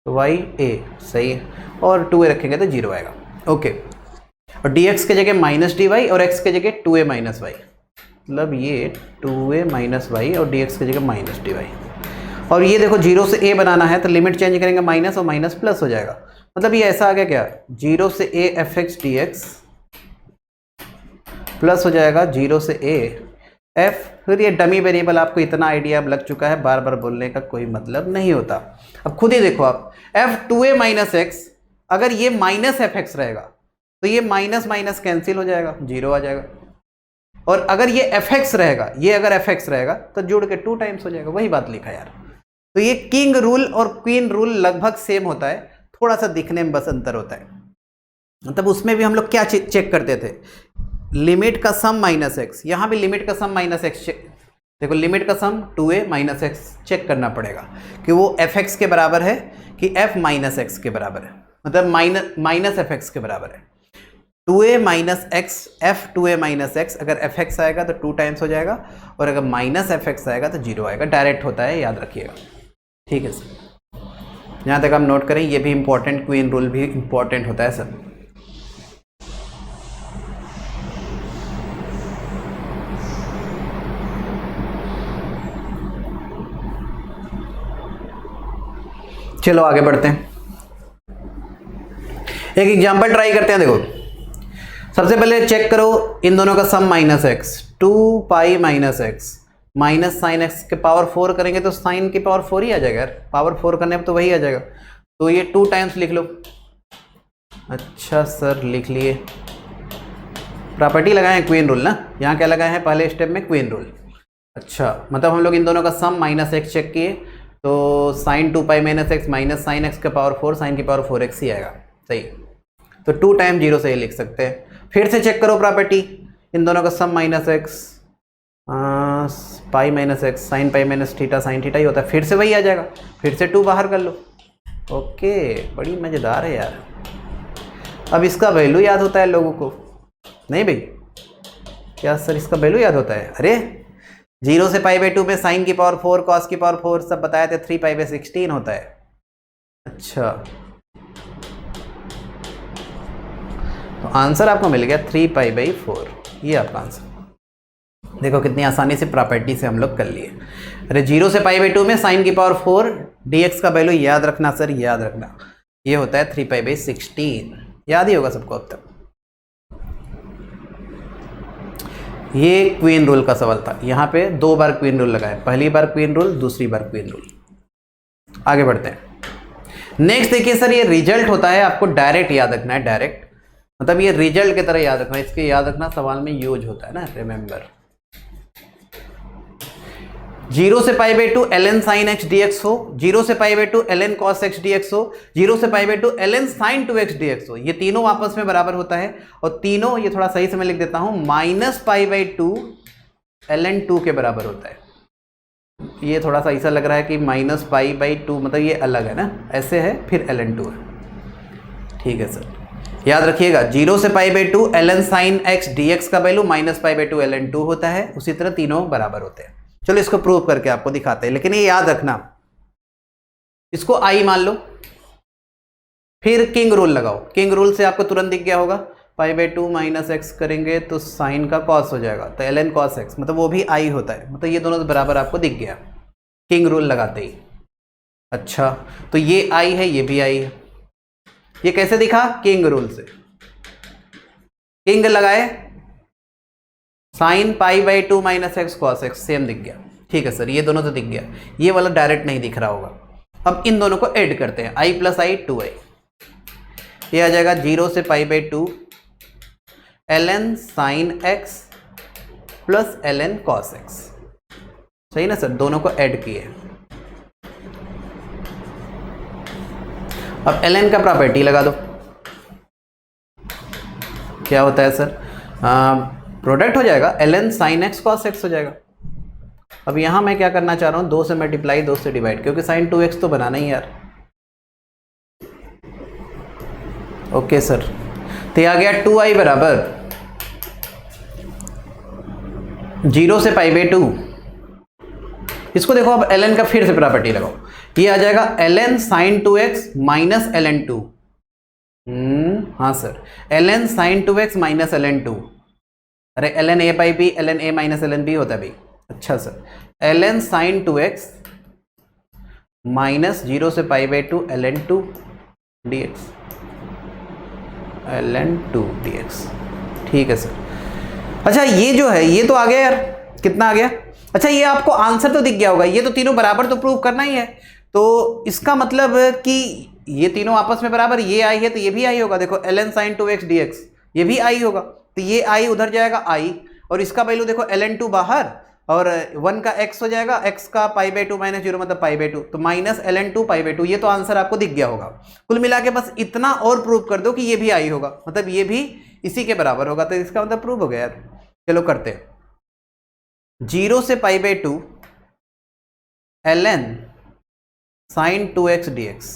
तो y a, सही है, और 2a रखेंगे तो 0 आएगा। ओके, और dx के जगह -dy और x के जगह 2a माइनस वाई, मतलब ये 2a माइनस वाई और dx की जगह -dy। और ये देखो 0 से a बनाना है तो लिमिट चेंज करेंगे माइनस, और माइनस प्लस हो जाएगा। मतलब ये ऐसा आ गया क्या, 0 से a fx dx प्लस हो जाएगा 0 से a f, फिर ये डमी वेरिएबल। आपको इतना आइडिया अब लग चुका है, बार बार बोलने का कोई मतलब नहीं होता। अब खुद ही देखो आप, f2a माइनस एक्स, अगर ये माइनस fx रहेगा तो ये माइनस माइनस कैंसिल हो जाएगा, 0 आ जाएगा। और अगर ये fx रहेगा, ये अगर fx रहेगा तो जुड़ के 2 टाइम्स हो जाएगा। वही बात लिखा यार। तो ये किंग रूल और क्वीन रूल लगभग सेम होता है, थोड़ा सा दिखने में बस अंतर होता है। मतलब उसमें भी हम लोग क्या चेक करते थे, लिमिट का सम माइनस एक्स, यहाँ भी लिमिट का सम माइनस एक्स। देखो लिमिट का सम 2a माइनस एक्स चेक करना पड़ेगा कि वो fx के बराबर है कि f माइनस एक्स के बराबर है, मतलब माइनस fx के बराबर है। 2a minus x, f 2a minus x, अगर fx आएगा तो 2 टाइम्स हो जाएगा, और अगर माइनस fx आएगा तो 0 आएगा। डायरेक्ट होता है, याद रखिएगा, ठीक है सर। यहाँ तक आप नोट करें, ये भी इंपॉर्टेंट, क्वीन रूल भी इंपॉर्टेंट होता है सर। चलो आगे बढ़ते हैं, एक एग्जांपल ट्राई करते हैं। देखो सबसे पहले चेक करो इन दोनों का sum minus x, 2π minus x minus sine x के पावर 4 करेंगे तो साइन की पावर 4 ही आ जाएगा यार, पावर 4 करने पर तो वही आ जाएगा। तो ये 2 टाइम्स लिख लो। अच्छा सर लिख लिए, प्रॉपर्टी लगाए हैं क्वीन रूल ना, यहाँ क्या लगाए हैं पहले स्टेप में, क्वीन रूल। अच्छा मतलब हम लोग इन दोनों का सम माइनस एक्स चेक किए तो sine 2π minus x minus sine x का पावर 4, साइन की पावर 4x ही आएगा, सही। तो 2 टाइम 0 से ही लिख सकते हैं। फिर से चेक करो प्रॉपर्टी, इन दोनों का sum minus x pi minus x sine pi minus theta sine theta ही होता है, फिर से वही आ जाएगा, फिर से 2 बाहर कर लो। ओके, बड़ी मज़ेदार है यार। अब इसका वैल्यू याद होता है लोगों को? नहीं भाई, क्या सर इसका वैल्यू याद होता है? अरे 0 से पाई बाई 2 में साइन की पावर 4 कॉस की पावर 4 सब बताए थे, 3 पाई बाई 16 होता है। अच्छा, तो आंसर आपको मिल गया 3 पाई बाई 4, ये आपका आंसर। देखो कितनी आसानी से प्रॉपर्टी से हम लोग कर लिए। अरे 0 से पाई बाई 2 में साइन की पावर 4 dx का वैल्यू याद रखना सर, याद रखना, ये होता है 3 पाई बाई 16। याद ही होगा सबको अब तक। ये क्वीन रूल का सवाल था, यहाँ पे 2 बार क्वीन रूल लगा है, पहली बार क्वीन रूल, दूसरी बार क्वीन रूल। आगे बढ़ते हैं। नेक्स्ट देखिए सर, ये रिजल्ट होता है, आपको डायरेक्ट याद रखना है, डायरेक्ट मतलब ये रिजल्ट की तरह याद रखना, इसके याद रखना सवाल में यूज होता है ना, रिमेंबर। 0 से pi by 2 ln sin x dx हो, 0 से pi by 2 ln cos x dx हो, 0 से pi by 2 ln sin 2x dx हो, ये तीनों आपस में बराबर होता है। और तीनों, ये थोड़ा सही से मैं लिख देता हूं, माइनस पाई बाई 2 ln 2 के बराबर होता है। ये थोड़ा सा ऐसा लग रहा है कि माइनस पाई बाई 2 मतलब ये अलग है ना, ऐसे है, फिर ln 2 है। ठीक है सर, याद रखिएगा 0 से pi by 2 ln sin x dx का value minus pi by 2 ln 2 होता है, उसी तरह तीनों बराबर होते हैं। चलो इसको प्रूव करके आपको दिखाते हैं, लेकिन ये याद रखना, इसको आई मान लो, फिर किंग रूल लगाओ। किंग रूल से आपको तुरंत दिख गया होगा, पाई बाई 2 माइनस एक्स करेंगे तो साइन का कॉस हो जाएगा, तो ln cos x मतलब वो भी आई होता है, मतलब ये दोनों बराबर आपको दिख गया किंग रूल लगाते ही। अच्छा, तो ये आई है, ये भी आई है, ये कैसे दिखा? किंग रूल से। किंग लगाए, sine pi by 2 minus x cos x same दिख गया। ठीक है सर, ये दोनों तो दिख गया, ये वाला डायरेक्ट नहीं दिख रहा होगा। अब इन दोनों को ऐड करते हैं, आई प्लस आई 2i, ये आ जाएगा 0 से pi by 2 ln sin x plus ln cos x। सही ना सर, दोनों को ऐड किए। अब ln का प्रॉपर्टी लगा दो, क्या होता है सर? प्रोडक्ट हो जाएगा, ln sin x cos x हो जाएगा। अब यहाँ मैं क्या करना चाह रहा हूँ, 2 से मल्टीप्लाई 2 से डिवाइड, क्योंकि sin 2x तो बनाना ही यार। ओके सर, तो ये आ गया 2i बराबर 0 से पाई बाई 2। इसको देखो, अब ln का फिर से प्रॉपर्टी लगाओ, ये आ जाएगा ln sin 2x minus ln 2। हाँ sir, ln sin 2x minus ln 2। अरे ln a by B ln a minus ln b होता है भाई। अच्छा sir, ln sin 2x minus 0 से pi by 2 ln 2 dx, ln 2 dx। ठीक है sir. अच्छा, ये जो है ये तो आ गया यार, कितना आ गया? अच्छा, ये आपको आंसर तो दिख गया होगा, ये तो तीनों बराबर तो प्रूव करना ही है, तो इसका मतलब कि ये तीनों आपस में बराबर, ये आई है तो ये भी आई होगा। देखो ln sin 2x dx, ये भी आई होगा, तो ये आई उधर जाएगा आई, और इसका वैल्यू देखो ln 2 बाहर, और 1 का x हो जाएगा, x का पाई बाई 2 माइनस 0 मतलब पाई बाई 2, तो माइनस ln 2 पाई बाई 2। ये तो आंसर आपको दिख गया होगा। कुल मिला के बस इतना और प्रूव कर दो कि ये भी आई होगा, मतलब ये भी इसी के बराबर होगा, तो इसका मतलब प्रूव हो गया यार। चलो करते हैं, 0 से pi by 2 ln sin 2x dx,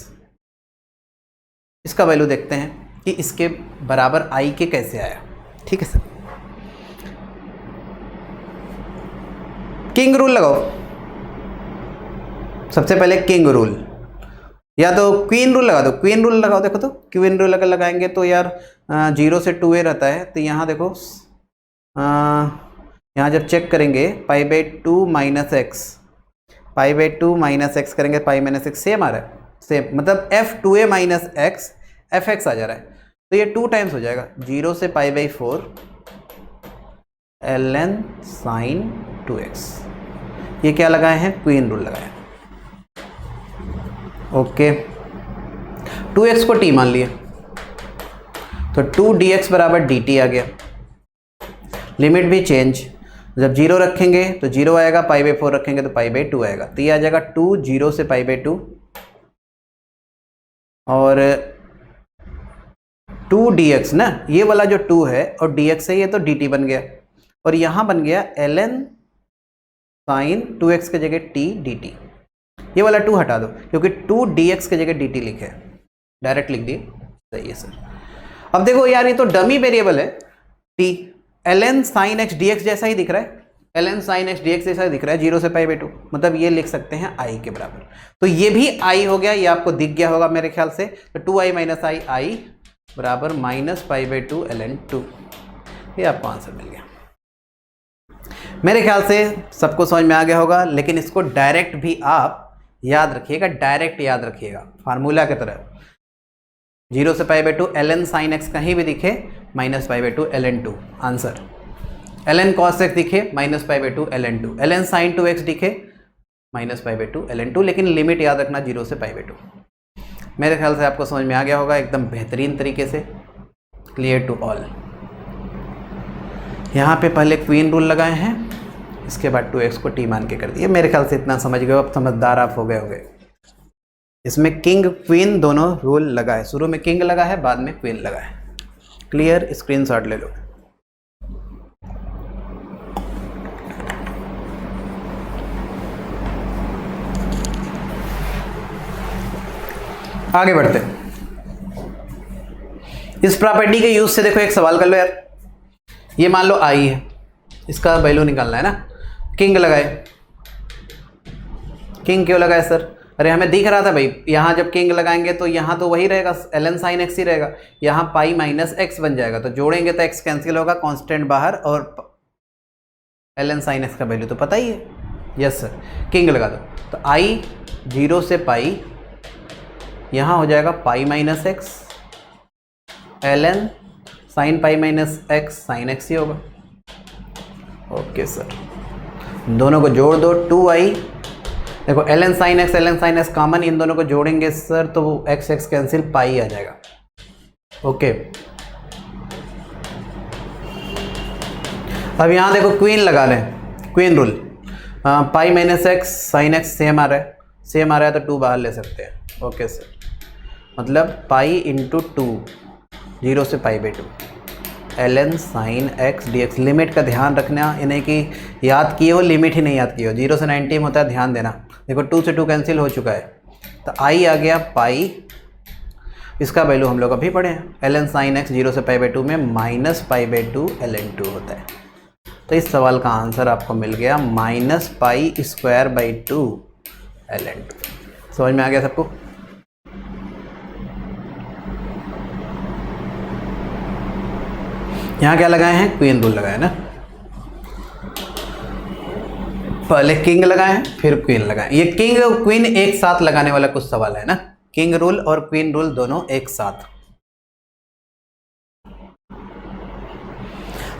इसका वैल्यू देखते हैं कि इसके बराबर आई के कैसे आया। ठीक है सर, किंग रूल लगाओ, सबसे पहले किंग रूल, या तो क्वीन रूल लगा दो। क्वीन रूल लगाओ, देखो तो क्वीन रूल अगर लगाएंगे तो यार 0 से 2a रहता है, तो यहाँ देखो यहाँ जब चेक करेंगे pi by 2 minus x, pi by 2 minus X करेंगे, पाई माइनस एक्स सेम आ रहा है, सेम मतलब f2a माइनस एक्स fx आ जा रहा है, तो ये 2 टाइम्स हो जाएगा 0 से pi by 4 ln sin 2x। ये क्या लगाए हैं? क्वीन रूल लगाए। ओके, 2x को t मान लिया, तो 2 dx बराबर dt आ गया। लिमिट भी चेंज, जब 0 रखेंगे तो 0 आएगा, पाई बाई 4 रखेंगे तो पाई बाई 2 आएगा, तो ये आ जाएगा 2 0 से पाई बाई 2, और 2 dx ना, ये वाला जो 2 है और dx है, ये तो dt बन गया, और यहाँ बन गया ln साइन 2x की जगह t dt। ये वाला 2 हटा दो क्योंकि 2 dx की जगह dt लिखे है, डायरेक्ट लिख दिए, सही है सर। अब देखो यार ये तो डमी वेरिएबल है t, ln sin x dx जैसा ही दिख रहा है, ln sin x dx जैसा ही दिख रहा है 0 से पाई बाई 2, मतलब ये लिख सकते हैं i के बराबर। तो ये भी i हो गया, ये आपको दिख गया होगा मेरे ख्याल से। तो 2i माइनस i बराबर माइनस पाई बाई 2 ln 2, ये आपको आंसर मिल गया। मेरे ख्याल से सबको समझ में आ गया होगा, लेकिन इसको डायरेक्ट भी आप याद रखिएगा, डायरेक्ट याद रखिएगा फार्मूला की तरह। 0 से pi by 2 ln sin x कहीं भी दिखे minus pi by 2 ln 2 answer, ln cos x दिखे minus pi by 2 ln 2, ln sin 2x दिखे माइनस पाई बाई 2 ln 2, लेकिन लिमिट याद रखना 0 से पाई बाई 2। मेरे ख्याल से आपको समझ में आ गया होगा एकदम बेहतरीन तरीके से, क्लियर टू ऑल। यहाँ पे पहले क्वीन रूल लगाए हैं, इसके बाद 2x को t मान के कर दिए। मेरे ख्याल से इतना समझ गए, अब समझदार आप हो गए होंगे। इसमें किंग क्वीन दोनों रूल लगा है, शुरू में किंग लगा है, बाद में क्वीन लगा है। क्लियर, स्क्रीनशॉट ले लो। आगे बढ़ते हैं। इस प्रॉपर्टी के यूज से देखो एक सवाल कर लो यार, ये मान लो आई है, इसका वैल्यू निकालना है ना, किंग लगाए। किंग क्यों लगाए सर? अरे हमें दिख रहा था भाई, यहाँ जब किंग लगाएंगे तो यहाँ तो वही रहेगा, ln sin x ही रहेगा, यहाँ पाई माइनस एक्स बन जाएगा, तो जोड़ेंगे तो x कैंसिल होगा, कांस्टेंट बाहर, और ln sin x का वैल्यू तो पता ही है। यस सर, किंग लगा दो, तो i 0 से पाई, यहाँ हो जाएगा pi minus x, ln sine pi minus x sine x ही होगा। ओके सर, दोनों को जोड़ दो, 2i, देखो ln sin x कॉमन, इन दोनों को जोड़ेंगे सर तो x x कैंसिल, पाई आ जाएगा। ओके, अब यहाँ देखो क्वीन लगा लें, queen rule, pi minus x sine x same आ रहा है, सेम आ रहा है तो 2 बाहर ले सकते हैं। ओके सर, मतलब पाई इंटू 2 0 से pi by 2 ln sin x dx। Limit का ध्यान रखना, इन्हें कि याद किए हो, लिमिट ही नहीं याद किए हो। 0 से 90 में होता है, ध्यान देना। देखो 2 से 2 कैंसिल हो चुका है, तो i आ गया पाई, इसका वैल्यू हम लोग अभी पढ़े हैं, ln sin x 0 से पाई बाई 2 में माइनस पाई बाई 2 ln 2 होता है। तो इस सवाल का आंसर आपको मिल गया minus pi square by 2 ln 2। समझ में आ गया सबको? यहाँ क्या लगाए हैं? क्वीन रूल लगाए ना, पहले किंग लगाए हैं फिर क्वीन लगाए। ये किंग और क्वीन एक साथ लगाने वाला कुछ सवाल है ना, किंग रूल और क्वीन रूल दोनों एक साथ।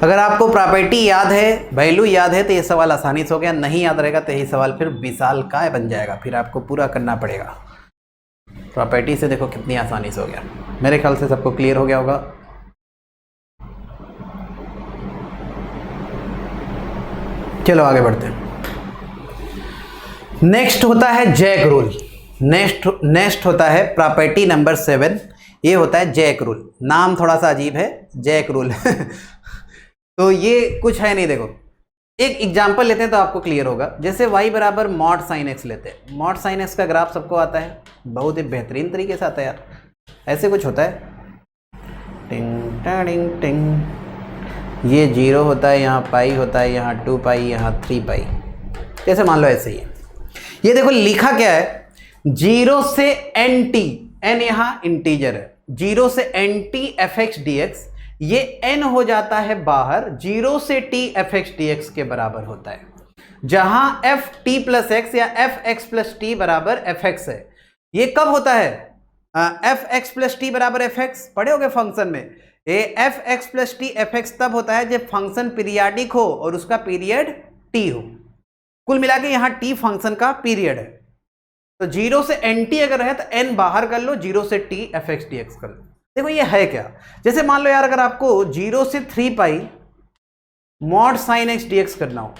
अगर आपको प्रॉपर्टी याद है, वैल्यू याद है, तो ये सवाल आसानी से हो गया। नहीं याद रहेगा तो यही सवाल फिर विशाल काय बन जाएगा, फिर आपको पूरा करना पड़ेगा। प्रॉपर्टी से देखो कितनी आसानी से हो गया। मेरे ख्याल से सबको क्लियर हो गया होगा। चलो आगे बढ़ते हैं। नेक्स्ट होता है जैक रूल। नेक्स्ट होता है प्रॉपर्टी नंबर 7, ये होता है जैक रूल। नाम थोड़ा सा अजीब है, जैक रूल तो ये कुछ है नहीं। देखो एक एग्जांपल लेते हैं तो आपको क्लियर होगा। जैसे y बराबर मॉड साइन x लेते हैं। मॉड साइन x का ग्राफ सबको आता है, बहुत ही बेहतरीन तरीके से आता है यार। ऐसे कुछ होता है, टिंग टाडिंग टिंग, ये 0 होता है, यहाँ पाई होता है, यहाँ 2 पाई, यहाँ 3 पाई, जैसे मान लो ऐसे ही है। ये देखो लिखा क्या है, 0 से nt, n यहाँ इंटीजर है, 0 से nt fx dx, ये n हो जाता है बाहर, 0 से t fx dx के बराबर होता है, जहां f t प्लस x या f x प्लस t बराबर fx है। ये कब होता है? f x प्लस टी बराबर fx पढ़े होगे फंक्शन में। ये f x plus T fx तब होता है जब फंक्शन पीरियाडिक हो और उसका पीरियड t हो। कुल मिला के यहाँ t फंक्शन का पीरियड है। तो 0 से nt अगर है तो n बाहर कर लो, 0 से t fx dx कर लो। देखो ये है क्या, जैसे मान लो यार अगर आपको 0 से 3 पाई मॉड साइन x dx करना हो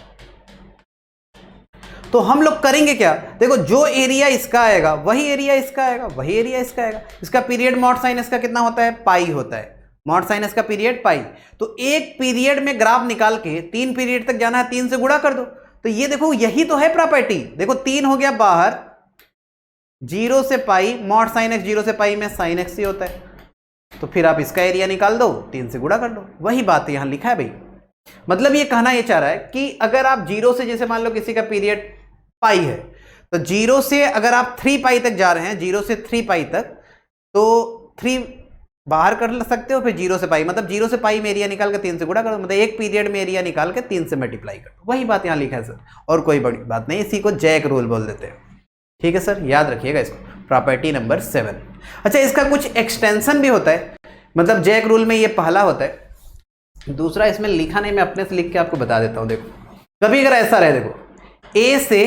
तो हम लोग करेंगे क्या? देखो जो एरिया इसका आएगा वही एरिया इसका आएगा, वही एरिया इसका आएगा। इसका पीरियड मॉड साइन x का कितना होता है? पाई होता है। मॉड साइन x का पीरियड पाई। तो एक पीरियड में ग्राफ निकाल के 3 पीरियड तक जाना है, 3 से गुणा कर दो। तो ये देखो यही तो है प्रॉपर्टी। देखो 3 हो गया बाहर, 0 से पाई, मॉड साइन एक्स 0 से पाई में साइन एक्स ही होता है, तो फिर आप इसका एरिया निकाल दो, 3 से गुणा कर दो। वही बात यहां लिखा है भाई। मतलब ये कहना ये चाह रहा है कि अगर आप 0 से, जैसे मान लो किसी का पीरियड पाई है, तो 0 से अगर आप 3 पाई तक जा रहे हैं, 0 से 3 पाई तक, तो 3 बाहर कर सकते हो, फिर 0 से पाई, मतलब 0 से पाई में एरिया निकाल के 3 से गुणा करो, मतलब एक पीरियड में एरिया निकाल के 3 से मल्टीप्लाई करो। वही बात यहाँ लिखा है सर, और कोई बड़ी बात नहीं। इसी को जैक रूल बोल देते हैं। ठीक है सर, याद रखिएगा इसको, प्रॉपर्टी नंबर 7। अच्छा, इसका कुछ एक्सटेंशन भी होता है, मतलब जैक रूल में ये पहला होता है, दूसरा इसमें लिखा नहीं, मैं अपने से लिख के आपको बता देता हूँ। देखो कभी अगर ऐसा रहे, देखो a से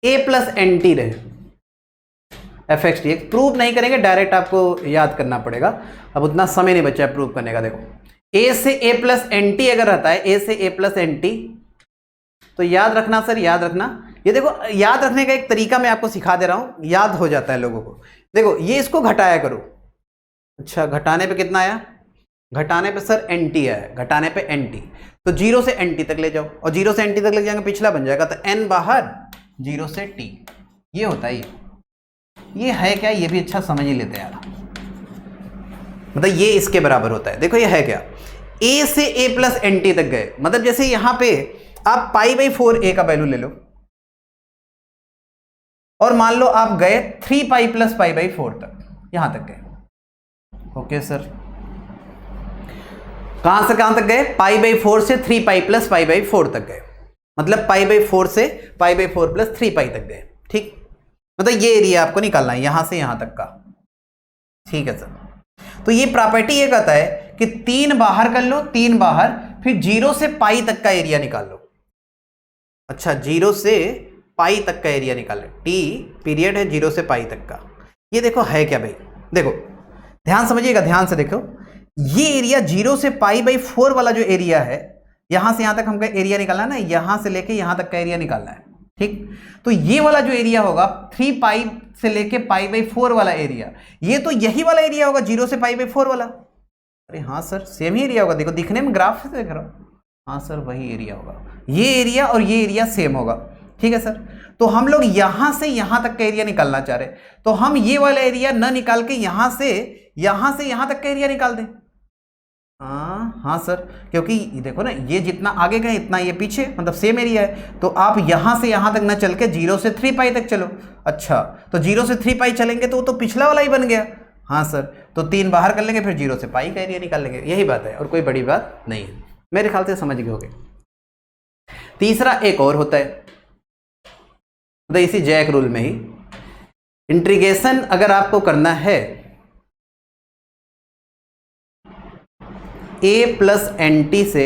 a प्लस एन टी रहे, F x D x, prove नहीं करेंगे, डायरेक्ट आपको याद करना पड़ेगा, अब उतना समय नहीं बचा है प्रूव करने का। देखो a से a प्लस एन टी अगर रहता है, a से a प्लस एन टी, तो याद रखना सर, याद रखना। ये देखो याद रखने का एक तरीका मैं आपको सिखा दे रहा हूं, याद हो जाता है लोगों को। देखो ये इसको घटाया करो। अच्छा, घटाने पे कितना आया? घटाने पे सर एन टी आया, घटाने पे एन टी, तो 0 से एन टी तक ले जाओ, और 0 से एन टी तक ले जाएंगे पिछला बन जाएगा, तो n बाहर 0 से t, ये होता है। ये है क्या? ये भी अच्छा समझ ही लेते हैं यार, मतलब ये इसके बराबर होता है। देखो ये है क्या, a से a प्लस एन टी तक गए, मतलब जैसे यहां पे आप π/4 a का वैल्यू ले लो, और मान लो आप गए 3 पाई प्लस π/4 तक, यहां तक गए। ओके सर, कहां से कहां तक गए? π/4 से 3 पाई प्लस π/4 तक गए, मतलब π/4 से π/4 प्लस 3 पाई तक गए। ठीक, मतलब ये एरिया आपको निकालना है यहां से यहां तक का। ठीक है सर, तो ये प्रॉपर्टी ये कहता है कि 3 बाहर कर लो, 3 बाहर, फिर 0 से पाई तक का एरिया निकाल लो। अच्छा, 0 से पाई तक का एरिया निकाल लो, टी पीरियड है 0 से पाई तक का। ये देखो है क्या भाई, देखो ध्यान समझिएगा, ध्यान से देखो, ये एरिया 0 से π/4 वाला जो एरिया है, यहां से यहां तक हमको एरिया निकालना है ना, यहां से लेके यहां तक का एरिया निकालना है। ठीक, तो ये वाला जो एरिया होगा 3 पाई से लेके π/4 वाला एरिया, ये तो यही वाला एरिया होगा 0 से π/4 वाला। अरे हाँ सर, सेम ही एरिया होगा, देखो दिखने में ग्राफ से देख रहा हूं। हाँ सर, वही एरिया होगा, ये एरिया और ये एरिया सेम होगा। ठीक है सर, तो हम लोग यहां से यहां तक का एरिया निकालना चाह रहे, तो हम ये वाला एरिया न निकाल के यहां से यहां तक का एरिया निकाल दें। हाँ सर, क्योंकि देखो ना, ये जितना आगे गए इतना ये पीछे, मतलब सेम एरिया है, तो आप यहां से यहां तक न चल के 0 से 3 पाई तक चलो। अच्छा, तो 0 से 3 पाई चलेंगे तो वो तो पिछला वाला ही बन गया। हाँ सर, तो 3 बाहर कर लेंगे, फिर 0 से पाई का एरिया निकाल लेंगे, यही बात है, और कोई बड़ी बात नहीं है, मेरे ख्याल से समझ गए होगे। तीसरा एक और होता है, मतलब इसी जैक रूल में ही, इंटीग्रेशन अगर आपको करना है a प्लस एन टी से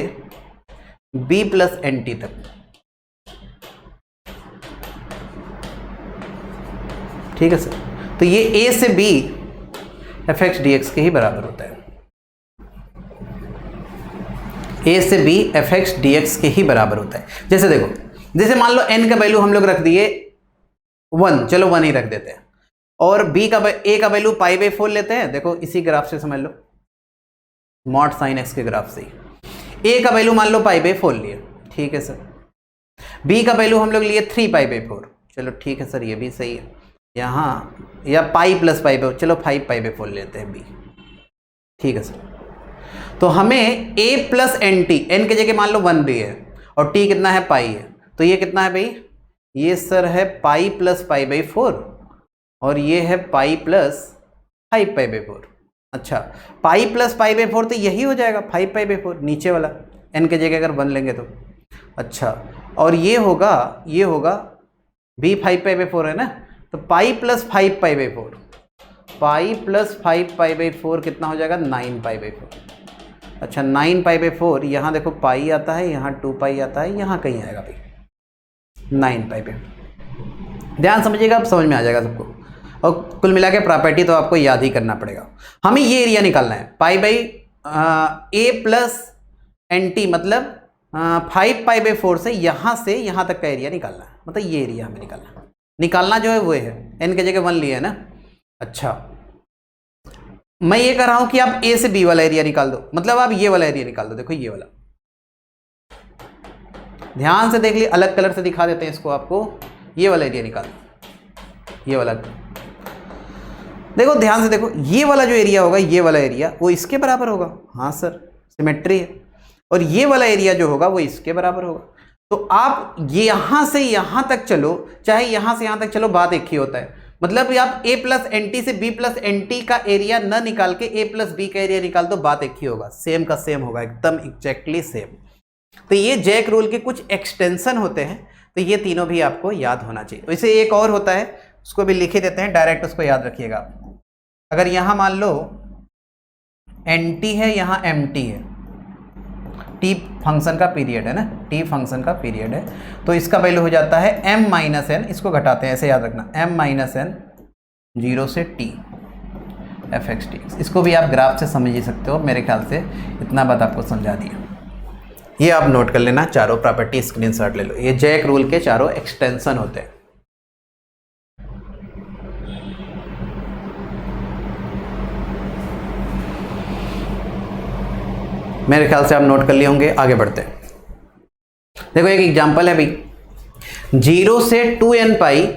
b प्लस एन टी तक। ठीक है सर, तो ये a से b F x D x के ही बराबर होता है, a से b F x D x के ही बराबर होता है। जैसे देखो, जैसे मान लो n का वैल्यू हम लोग रख दिए 1, चलो 1 ही रख देते हैं, और b का a का वैल्यू π/4 लेते हैं। देखो इसी ग्राफ से समझ लो, मॉड साइन एक्स के ग्राफ से a का वैल्यू मान लो π/4 लिए। ठीक है सर, b का वैल्यू हम लोग लिए 3 π/4, चलो ठीक है सर, ये भी सही है। यहाँ या पाई प्लस π/4, चलो 5 π/4 लेते हैं b। ठीक है सर, तो हमें a plus N T, N के जगह मान लो 1 भी है, और t कितना है? पाई है, तो ये कितना है भाई? ये सर है पाई प्लस π/4, और ये है पाई प्लस 5 π/4। अच्छा, पाई प्लस π/4 तो यही हो जाएगा 5 π/4, नीचे वाला n के जगह अगर 1 लेंगे तो। अच्छा, और ये होगा b 5 π/4 है ना, तो पाई प्लस 5 π/4, पाई प्लस 5 π/4 कितना हो जाएगा? 9 π/4। अच्छा, 9 π/4, यहाँ देखो पाई आता है, यहाँ 2 पाई आता है, यहाँ कहीं आएगा भाई 9 π/4। ध्यान समझिएगा, अब समझ में आ जाएगा सबको। और कुल मिला के प्रॉपर्टी तो आपको याद ही करना पड़ेगा। हमें ये एरिया निकालना है π/a प्लस एन टी, मतलब 5 π/4 से यहाँ तक का एरिया निकालना है, मतलब ये एरिया हमें निकालना जो है वो है, n के जगह 1 लिया है ना। अच्छा, मैं ये कह रहा हूं कि आप a से b वाला एरिया निकाल दो, मतलब आप ये वाला एरिया निकाल दो। देखो ये वाला ध्यान से देख ली, अलग कलर से दिखा देते हैं इसको आपको। ये वाला एरिया निकाल, ये वाला देखो, ध्यान से देखो, ये वाला जो एरिया होगा, ये वाला एरिया वो इसके बराबर होगा। हाँ सर, सिमेट्री है। और ये वाला एरिया जो होगा वो इसके बराबर होगा। तो आप यहां से यहां तक चलो, चाहे यहां से यहां तक चलो, बात एक ही होता है। मतलब आप a प्लस एन टी से b प्लस एन टी का एरिया न निकाल के a प्लस बी का एरिया निकाल दो, बात एक ही होगा, सेम का सेम होगा, एकदम एग्जैक्टली सेम। तो ये जैक रूल के कुछ एक्सटेंशन होते हैं, तो ये तीनों भी आपको याद होना चाहिए। वैसे एक और होता है, उसको भी लिखे देते हैं, डायरेक्ट उसको याद रखिएगा। अगर यहां मान लो एन टी है, यहां एम टी है, टी फंक्शन का पीरियड है ना, टी फंक्शन का पीरियड है, तो इसका वैल्यू हो जाता है m माइनस एन, इसको घटाते हैं, ऐसे याद रखना, m माइनस एन 0 से t एफ एक्स टी। इसको भी आप ग्राफ से समझ ही सकते हो, मेरे ख्याल से इतना बात आपको समझा दिया। ये आप नोट कर लेना, चारों प्रॉपर्टी स्क्रीनशॉट ले लो। ये जैक रूल के चारों एक्सटेंशन होते हैं। मेरे ख्याल से आप नोट कर लिए होंगे, आगे बढ़ते हैं। देखो एक एग्जांपल है भाई, 0 से 2n pi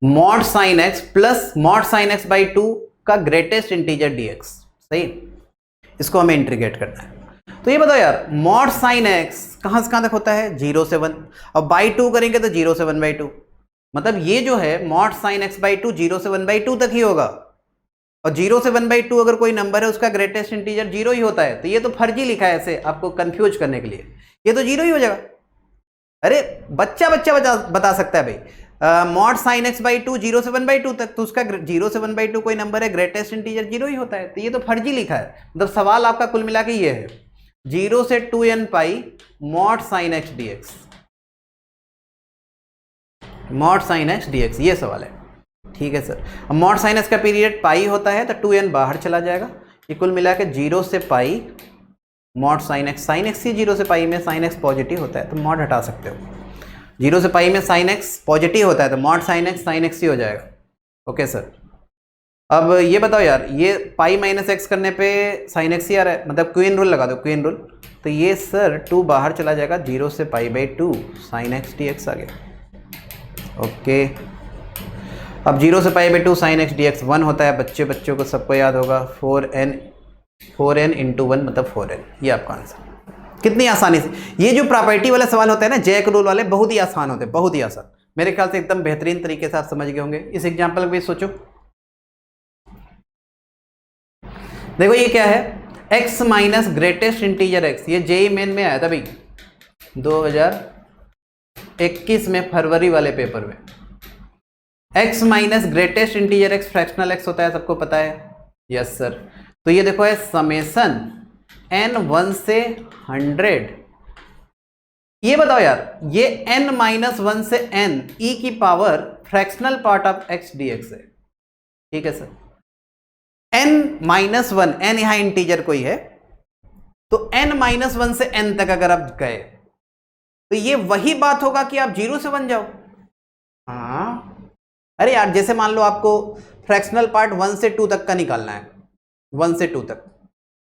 mod sine x plus mod sine x by 2 का ग्रेटेस्ट इंटीजर dx। सही, इसको हमें इंटीग्रेट करना है। तो ये बताओ यार, मॉड साइन एक्स कहां से कहां तक होता है, 0 से 1, और बाई 2 करेंगे तो 0 से 1/2। मतलब ये जो है मॉड साइन एक्स बाई 2 0 से 1/2 तक ही होगा, और 0 से 1/2 अगर कोई नंबर है उसका ग्रेटेस्ट इंटीजर 0 ही होता है। तो ये तो फर्जी लिखा है ऐसे आपको कंफ्यूज करने के लिए, ये तो 0 ही हो जाएगा। अरे बच्चा बता सकता है भाई, मॉड साइन एक्स बाई 2 0 से 1/2 तक, तो उसका 0 से 1/2 कोई नंबर है, ग्रेटेस्ट इंटीजर 0 ही होता है। तो ये तो फर्जी लिखा है। मतलब सवाल आपका कुल मिला के ये है, 0 से 2n pi mod sine x dx, mod sine x dx, ये सवाल है। ठीक है सर। अब मॉड साइन एक्स का पीरियड पाई होता है, तो 2n बाहर चला जाएगा। ये कुल मिला के 0 से पाई मॉड साइन एक्स ही 0 से पाई में साइन एक्स पॉजिटिव होता है, तो मॉड हटा सकते हो। 0 से पाई में साइन एक्स पॉजिटिव होता है, तो मॉड साइन एक्स ही हो जाएगा। Okay sir. अब ये बताओ यार, ये पाई माइनस एक्स करने पे साइन एक्स ही आ रहा है, मतलब क्वीन रूल लगा दो, क्वीन रूल। तो ये सर 2 बाहर चला जाएगा, 0 से pi by 2 sign x dx आ गया। ओके। अब 0 से pi by 2 sign x dx 1 होता है, बच्चों को सबको याद होगा, 4n इंटू 1 मतलब 4n। ये आपका आंसर। कितनी आसानी से ये जो प्रॉपर्टी वाले सवाल होते हैं ना, जैक रूल वाले, बहुत ही आसान होते हैं, बहुत ही आसान। मेरे ख्याल से एकदम बेहतरीन तरीके से आप समझ गए होंगे। इस एग्जाम्पल भी सोचो, देखो ये क्या है, x minus greatest integer x। ये जेई मेन में आया था भाई 2021 में, फरवरी वाले पेपर में। x minus greatest integer x fractional x होता है, सबको पता है। Yes sir. तो ये देखो है समेसन n 1 से 100। ये बताओ यार, ये n माइनस 1 से n e की power fractional part of x dx है। ठीक है सर। n माइनस 1, n यहां इंटीजर कोई है, तो n माइनस 1 से n तक अगर आप गए, तो ये वही बात होगा कि आप 0 से 1 जाओ। हाँ, अरे यार जैसे मान लो आपको फ्रैक्शनल पार्ट 1 से 2 तक का निकालना है, 1 से 2 तक,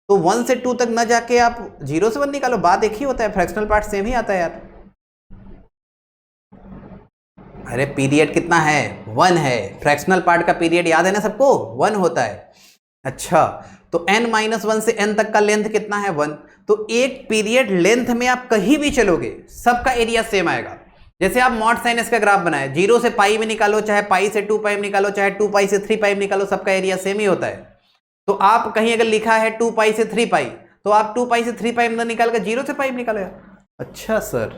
तो 1 से 2 तक ना जाके आप 0 से 1 निकालो, बात एक ही होता है, फ्रैक्शनल पार्ट सेम ही आता है यार। अरे पीरियड कितना है, 1 है। फ्रैक्शनल पार्ट का पीरियड याद है ना सबको, 1 होता है। अच्छा, तो n माइनस 1 से n तक का लेंथ कितना है, 1। तो एक पीरियड लेंथ में आप कहीं भी चलोगे, सबका एरिया सेम आएगा। जैसे आप मॉड साइन एक्स का ग्राफ बनाए, 0 से पाई में निकालो, चाहे पाई से 2 पाई में निकालो, चाहे 2 पाई से 3 पाई में निकालो, सबका एरिया सेम ही होता है। तो आप कहीं अगर लिखा है 2 पाई से 3 पाई, तो आप 2 पाई से 3 पाई में निकाल कर 0 से पाई में निकालो। अच्छा सर,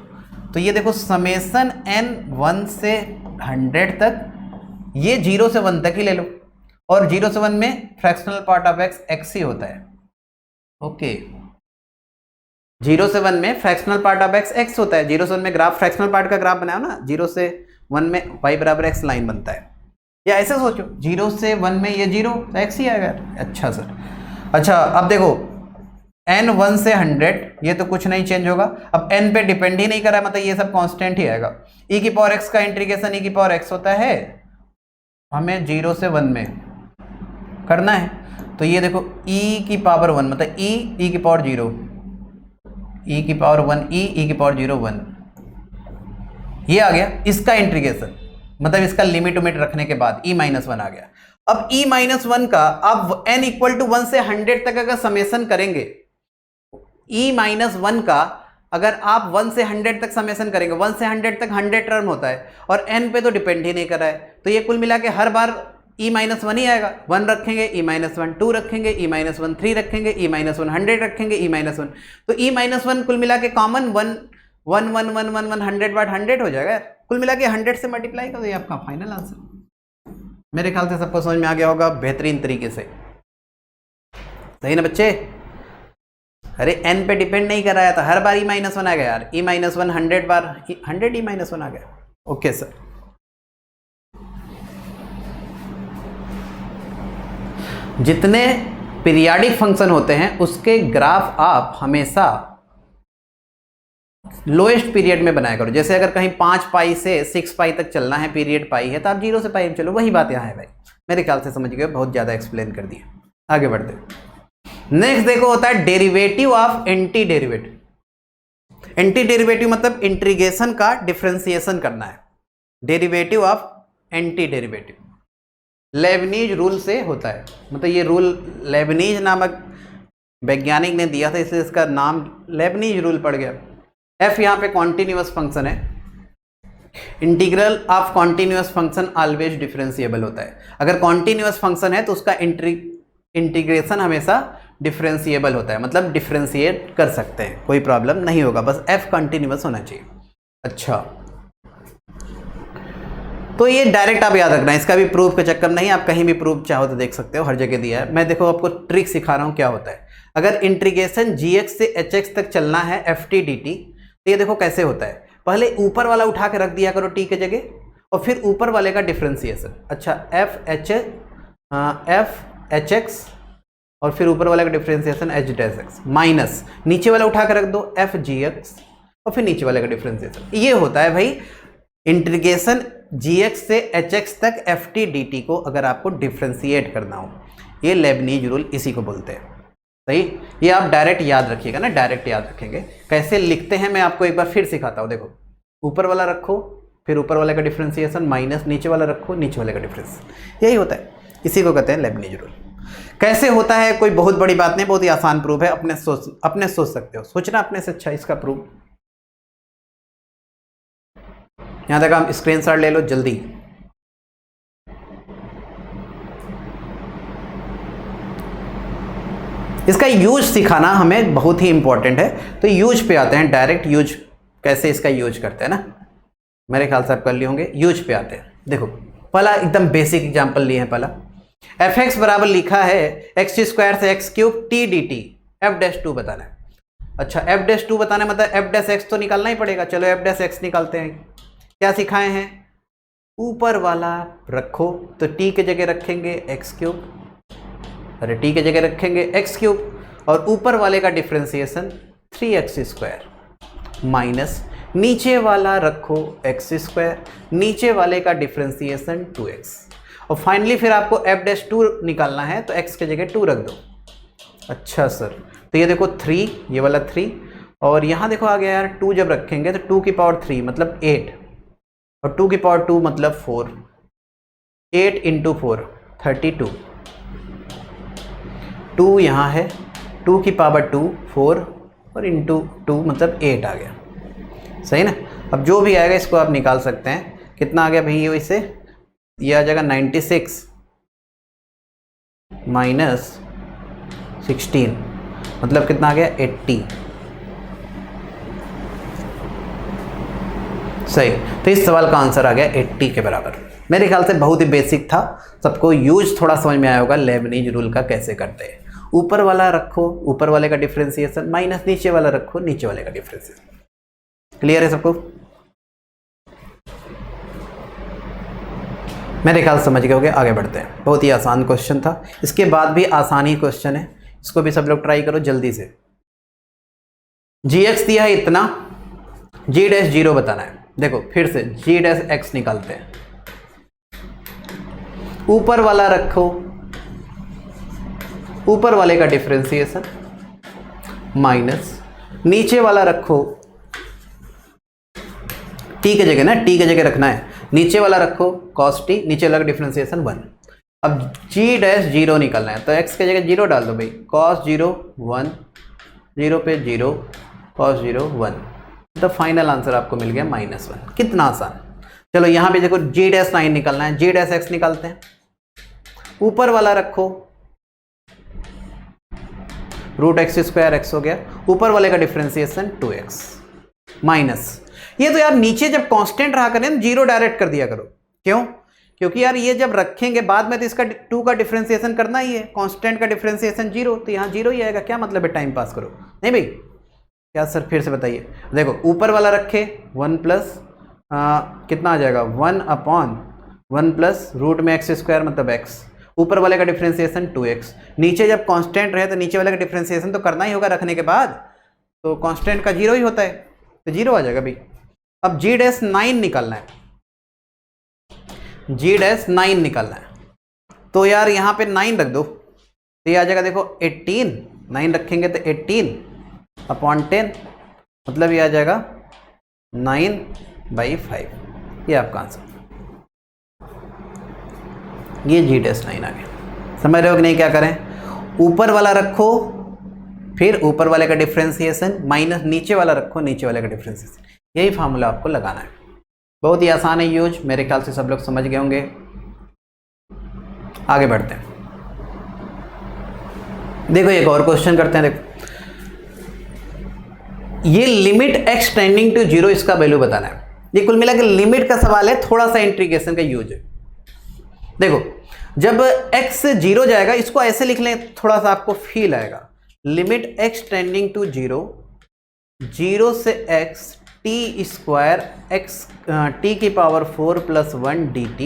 तो ये देखो समेसन n 1 से 100 तक, ये 0 से 1 तक ही ले लो, और 0 से 1 में फ्रैक्शनल पार्ट ऑफ x ही होता है। ओके, 0 से 1 में फ्रैक्शनल पार्ट ऑफ x होता है। 0 से 1 में ग्राफ, फ्रैक्शनल पार्ट का ग्राफ बनाओ ना, 0 से 1 में y बराबर x लाइन बनता है। या ऐसे सोचो, 0 से 1 में ये 0 x ही आएगा। अच्छा सर। अच्छा, अब देखो n 1 से 100, ये तो कुछ नहीं चेंज होगा। अब n पे डिपेंड ही नहीं कर रहा है, मतलब ये सब कांस्टेंट ही आएगा। e की पावर x का इंटीग्रेशन e की पावर x होता है, हमें 0 से 1 में करना है। तो ये देखो e की पावर 1 मतलब e की पावर 0, e की पावर 1 e की पावर 0 1, ये आ गया इसका इंटीग्रेशन, मतलब इसका लिमिट उमिट रखने के बाद e-1 आ गया। अब e-1 का अब n इक्वल टू 1 से 100 तक अगर समेशन करेंगे, e-1 का अगर आप 1 से 100 तक समेशन करेंगे, 1 से 100 तक 100 टर्म होता है और n पे तो डिपेंड ही नहीं कर रहा है, तो ये कुल मिला के हर बार e-1 ही आएगा। 1 रखेंगे e-1, 2 रखेंगे e-1, 3 रखेंगे e-1, 100 रखेंगे e-1, तो e-1 कुल मिला के कॉमन 1 1 1 1 1 1 100 बार 100 हो जाएगा। कुल मिला के 100 से मल्टीप्लाई कर दो, ये आपका फाइनल आंसर। मेरे ख्याल से सबको समझ में आ गया होगा बेहतरीन तरीके से, सही ना बच्चे? अरे n पे डिपेंड नहीं कर रहा था, हर बार e-1 आ गया यार, e-1 100 बार 100 e-1 आ गया। ओके सर, जितने पीरियाडिक फंक्शन होते हैं उसके ग्राफ आप हमेशा लोएस्ट पीरियड में बनाया करो। जैसे अगर कहीं 5 पाई से 6 पाई तक चलना है, पीरियड पाई है, तो आप 0 से पाई में चलो, वही बात यहाँ है भाई। मेरे ख्याल से समझ गए, बहुत ज़्यादा एक्सप्लेन कर दिया, आगे बढ़ते। नेक्स्ट देखो होता है derivative of anti derivative. Anti derivative मतलब इंटीग्रेशन का डिफरेंशिएशन करना है। Derivative of anti derivative Lebanese rule से होता है, मतलब ये रूल लेबनीज नामक वैज्ञानिक ने दिया था, इसलिए इसका नाम लेबनीज रूल पड़ गया। f यहाँ पे कॉन्टिन्यूअस फंक्शन है, integral of continuous function always differentiable होता है। अगर कॉन्टिन्यूअस फंक्शन है तो उसका इंटीग्रेशन हमेशा डिफरेंशिएबल होता है, मतलब डिफरेंशिएट कर सकते हैं, कोई प्रॉब्लम नहीं होगा, बस f कॉन्टिन्यूअस होना चाहिए। अच्छा, तो ये डायरेक्ट आप याद रखना, इसका भी प्रूफ के चक्कर नहीं, आप कहीं भी प्रूफ चाहो तो देख सकते हो, हर जगह दिया है। मैं देखो आपको ट्रिक सिखा रहा हूँ क्या होता है। अगर इंटीग्रेशन gx से hx तक चलना है ft dt, तो ये देखो कैसे होता है। पहले ऊपर वाला उठा के रख दिया करो t के जगह, और फिर ऊपर वाले का डिफरेंशिएशन। अच्छा, f hx और फिर ऊपर वाले का differentiation h dash x minus नीचे वाला उठा के रख दो f gx और फिर नीचे वाले का डिफरेंशिएशन। ये होता है भाई इंटीग्रेशन gx से hx तक ft dt को अगर आपको डिफरेंशिएट करना हो, ये लेबनीज रूल इसी को बोलते हैं। सही, ये आप डायरेक्ट याद रखिएगा ना, डायरेक्ट याद रखेंगे। कैसे लिखते हैं मैं आपको एक बार फिर सिखाता हूँ। देखो, ऊपर वाला रखो, फिर ऊपर वाले का डिफरेंशिएशन माइनस नीचे वाला रखो, नीचे वाले का डिफरेंस, यही होता है, इसी को कहते हैं लेबनीज रूल। कैसे होता है कोई बहुत बड़ी बात नहीं, बहुत ही आसान प्रूफ है, अपने सोच सकते हो, सोचना अपने से अच्छा इसका प्रूफ। यहाँ तक आप स्क्रीनशॉट ले लो जल्दी। इसका यूज सिखाना हमें बहुत ही इंपॉर्टेंट है, तो यूज पे आते हैं डायरेक्ट। यूज कैसे इसका यूज करते हैं ना, मेरे ख्याल से आप कर लिए होंगे। यूज पे आते हैं, देखो पहला एकदम बेसिक एग्जांपल लिए हैं। पहला f(x) बराबर लिखा है x² से x³ t dt, f'2 बताना है। अच्छा, f'2 बताना है मतलब f' तो निकालना ही पड़ेगा। चलो f' निकालते हैं। क्या सिखाए हैं, ऊपर वाला रखो तो t के जगह रखेंगे x³, अरे t के जगह रखेंगे x³ और ऊपर वाले का डिफरेंशिएशन 3x² माइनस नीचे वाला रखो x², नीचे वाले का डिफरेंशिएशन 2x, और फाइनली फिर आपको f'2 निकालना है तो x के जगह 2 रख दो। अच्छा सर, तो ये देखो 3, ये वाला 3, और यहाँ देखो आ गया यार 2 जब रखेंगे तो 2 की पावर 3 मतलब 8, और 2 की पावर 2 मतलब 4, 8 इंटू 4 32, 2 यहाँ है, 2 की पावर 2 4 और इंटू 2 मतलब 8 आ गया। सही ना। अब जो भी आएगा इसको आप निकाल सकते हैं। कितना आ गया भैया, इससे ये आ जाएगा 96 माइनस 16 मतलब कितना आ गया 80। सही, तो इस सवाल का आंसर आ गया 80 के बराबर। मेरे ख्याल से बहुत ही बेसिक था, सबको यूज थोड़ा समझ में आया होगा लेबनीज रूल का कैसे करते हैं। ऊपर वाला रखो, ऊपर वाले का डिफरेंशिएशन माइनस नीचे वाला रखो, नीचे वाले का डिफरेंशिएशन। क्लियर है सबको? मेरे ख्याल समझ गए होंगे। आगे बढ़ते हैं। बहुत ही आसान क्वेश्चन था, इसके बाद भी आसान ही क्वेश्चन है, इसको भी सब लोग ट्राई करो जल्दी से। gx दिया है इतना, g'0 बताना है। देखो फिर से g' निकालते हैं। ऊपर वाला रखो, ऊपर वाले का डिफरेंशिएशन माइनस नीचे वाला रखो, टी के जगह ना, टी के जगह रखना है, नीचे वाला रखो cos t, नीचे वाला डिफ्रेंसिएशन 1। अब g डैश 0 निकलना है तो x के जगह 0 डाल दो भाई, cos 0 1, 0 पे 0, cos 0 1, तो फाइनल आंसर आपको मिल गया -1। कितना आसान। चलो यहाँ पे देखो g डैश 9 निकलना है, g डैश x निकालते हैं। ऊपर वाला रखो √x² x हो गया, ऊपर वाले का डिफ्रेंसिएशन 2x माइनस, ये तो यार नीचे जब कांस्टेंट रहा करें तो 0 डायरेक्ट कर दिया करो। क्यों? क्योंकि यार ये जब रखेंगे बाद में तो इसका 2 का डिफ्रेंसिएशन करना ही है, कांस्टेंट का डिफ्रेंसिएशन 0, तो यहाँ 0 ही आएगा। क्या मतलब है टाइम पास करो, नहीं भाई? क्या सर फिर से बताइए। देखो ऊपर वाला रखे 1 प्लस कितना आ जाएगा 1/1 प्लस रूट में x² मतलब x, ऊपर वाले का डिफ्रेंसिएशन 2x, नीचे जब कांस्टेंट रहे तो नीचे वाले का डिफ्रेंसिएशन तो करना ही होगा रखने के बाद, तो कांस्टेंट का 0 ही होता है तो 0 आ जाएगा भाई। अब g डैश 9 निकालना है, g डैश 9 निकालना है, तो यार यहाँ पे 9 रख दो तो ये आ जाएगा देखो 18, 9 रखेंगे तो 18/10, मतलब ये आ जाएगा 9/5, ये आपका आंसर। ये g डैश 9 आ गया। समझ रहे हो कि नहीं? क्या करें, ऊपर वाला रखो फिर ऊपर वाले का डिफ्रेंसिएशन माइनस नीचे वाला रखो नीचे वाले का डिफ्रेंसिएशन, यही फार्मूला आपको लगाना है। बहुत ही आसान है यूज, मेरे ख्याल से सब लोग समझ गए होंगे। आगे बढ़ते हैं, देखो एक और क्वेश्चन करते हैं। देखो ये लिमिट x टेंडिंग टू 0, इसका वैल्यू बताना है। ये कुल मिला के लिमिट का सवाल है, थोड़ा सा इंटीग्रेशन का यूज है। देखो जब x 0 जाएगा, इसको ऐसे लिख लें थोड़ा सा आपको फील आएगा। लिमिट x टेंडिंग टू 0, 0 से x t² x t⁴ + 1 dt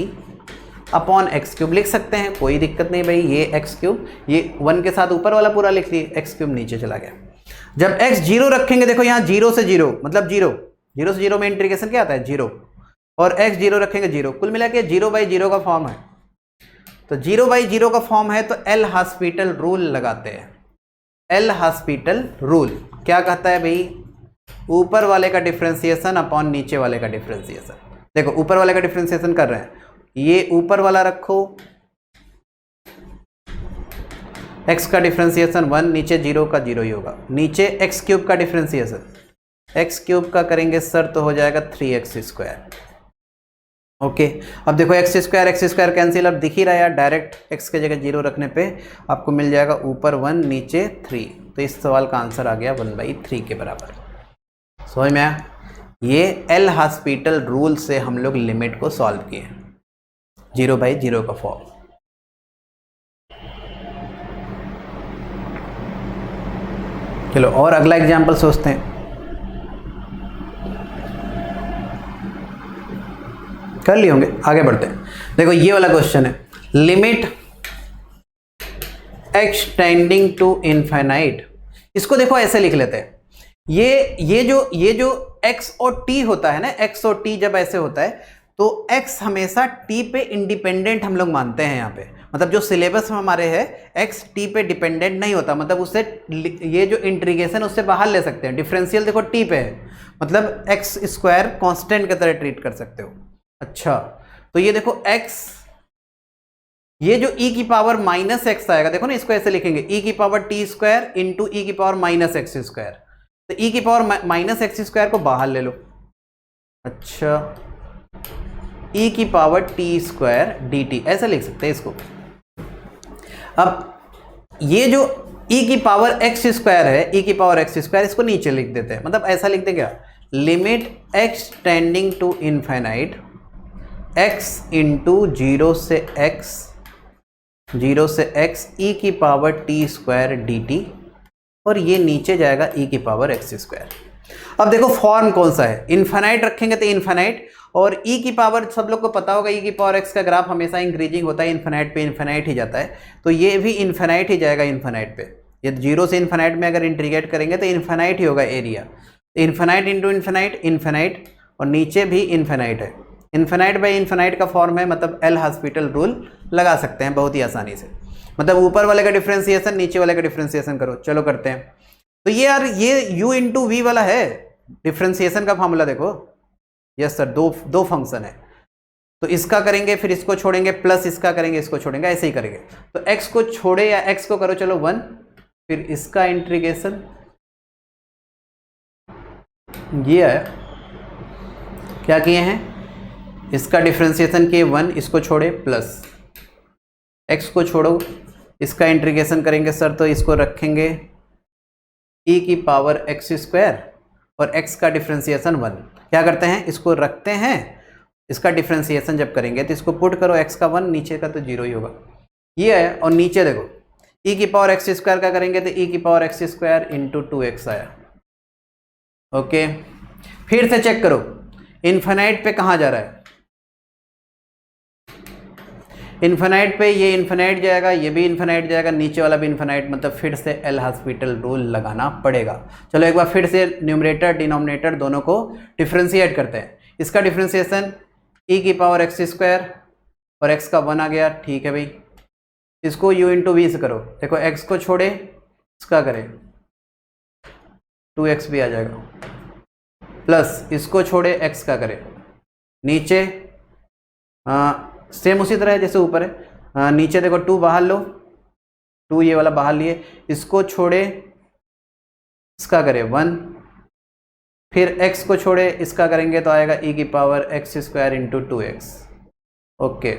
upon x³ लिख सकते हैं, कोई दिक्कत नहीं भाई। ये x³, ये 1 के साथ ऊपर वाला पूरा लिख लिए, x³ नीचे चला गया। जब x 0 रखेंगे, देखो यहाँ 0 से 0 मतलब 0, 0 से 0 में इंटीग्रेशन क्या आता है 0, और x 0 रखेंगे 0, कुल मिला के 0/0 का फॉर्म है। तो 0/0 का फॉर्म है तो एल हॉस्पिटल रूल लगाते हैं। एल हॉस्पिटल रूल क्या कहता है भाई? ऊपर वाले का डिफ्रेंसिएशन अपॉन नीचे वाले का डिफ्रेंसिएशन। देखो ऊपर वाले का डिफ्रेंसिएशन कर रहे हैं, ये ऊपर वाला रखो x का डिफ्रेंसिएशन 1, नीचे 0 का 0 ही होगा, नीचे x³ का डिफ्रेंसिएशन, x³ का करेंगे सर तो हो जाएगा 3x²। ओके अब देखो x² कैंसिल, अब दिख ही रहा है यार, डायरेक्ट x के जगह 0 रखने पे आपको मिल जाएगा ऊपर 1 नीचे 3, तो इस सवाल का आंसर आ गया 1/3 के बराबर। समझ में आया? ये एल हॉस्पिटल रूल से हम लोग लिमिट को सॉल्व किए, 0/0 का फॉर्म। चलो और अगला एग्जाम्पल सोचते हैं, कर लिए होंगे। आगे बढ़ते हैं, देखो ये वाला क्वेश्चन है, limit x tending to infinite. इसको देखो ऐसे लिख लेते हैं, ये जो x और t होता है ना, x और t जब ऐसे होता है तो x हमेशा t पे इंडिपेंडेंट हम लोग मानते हैं यहाँ पे, मतलब जो सिलेबस में हमारे है x t पे डिपेंडेंट नहीं होता, मतलब उससे ये जो इंटीग्रेशन उससे बाहर ले सकते हैं। डिफरेंशियल देखो t पे है, मतलब x² कांस्टेंट की तरह ट्रीट कर सकते हो। अच्छा तो ये देखो x, ये जो e⁻⁻x आएगा, देखो ना इसको ऐसे लिखेंगे e⁻t² इंटू e⁻−x², तो e⁻−x² को बाहर ले लो। अच्छा e⁻t² dt ऐसा लिख सकते हैं इसको। अब ये जो e⁻x² है, e⁻x², इसको नीचे लिख देते हैं, मतलब ऐसा लिखते क्या, limit x tending to infinite x into 0 से x e⁻t² dt, और ये नीचे जाएगा e⁻x²। अब देखो फॉर्म कौन सा है, इनफाइनाइट रखेंगे तो इनफाइनाइट, और सब लोग को पता होगा e⁻x का ग्राफ हमेशा इंक्रीजिंग होता है, इनफाइनाइट पे इनफाइनाइट ही जाता है, तो ये भी इनफाइनाइट ही जाएगा इनफाइनाइट पे। ये 0 से इनफाइनाइट में अगर इंटीग्रेट करेंगे तो इनफाइनाइट ही होगा area, infinite into infinite, infinite, और नीचे भी इनफाइनाइट है। इनफाइनाइट बाई इनफाइनाइट का फॉर्म है, मतलब एल हॉस्पिटल रूल लगा सकते हैं बहुत ही आसानी से, मतलब ऊपर वाले का डिफ्रेंसिएशन नीचे वाले का डिफ्रेंसिएशन करो। चलो करते हैं, तो ये यार ये u इंटू वी वाला है डिफ्रेंसिएशन का फॉर्मूला, देखो यस सर, दो फंक्शन है, तो इसका करेंगे फिर इसको छोड़ेंगे, प्लस इसका करेंगे इसको छोड़ेंगे, ऐसे ही करेंगे। तो x को छोड़े या x को करो चलो 1, फिर इसका इंटीग्रेशन ये है, क्या किए हैं, इसका डिफरेंशिएशन किए 1, इसको छोड़े प्लस x को छोड़ो, इसका इंटीग्रेशन करेंगे सर, तो इसको रखेंगे e की पावर x स्क्वायर और x का डिफरेंशिएशन 1। क्या करते हैं, इसको रखते हैं, इसका डिफरेंशिएशन जब करेंगे तो इसको पुट करो, x का 1 नीचे का तो 0 ही होगा, ये है। और नीचे देखो e की पावर x स्क्वायर का करेंगे तो e की power x square into 2x आया। ओके, फिर से चेक करो इन्फिनाइट पे कहाँ जा रहा है, इन्फिनाइट पे ये इन्फिनाइट जाएगा, ये भी इन्फिनाइट जाएगा, नीचे वाला भी इन्फिनाइट, मतलब फिर से एल हॉस्पिटल रूल लगाना पड़ेगा। चलो एक बार फिर से न्यूमरेटर डिनोमिनेटर दोनों को डिफरेंशिएट करते हैं। इसका डिफरेंशिएशन e की पावर x स्क्वायर और x का 1 आ गया, ठीक है भाई। इसको u इंटू वी से करो, देखो x को छोड़े इसका करें 2x भी आ जाएगा, प्लस इसको छोड़े x का करें, नीचे सेम उसी तरह है जैसे ऊपर है, नीचे देखो 2 बाहर लो, 2 ये वाला बाहर लिए, इसको छोड़े इसका करें 1, फिर x को छोड़े इसका करेंगे तो आएगा e की power x square into 2x। Okay,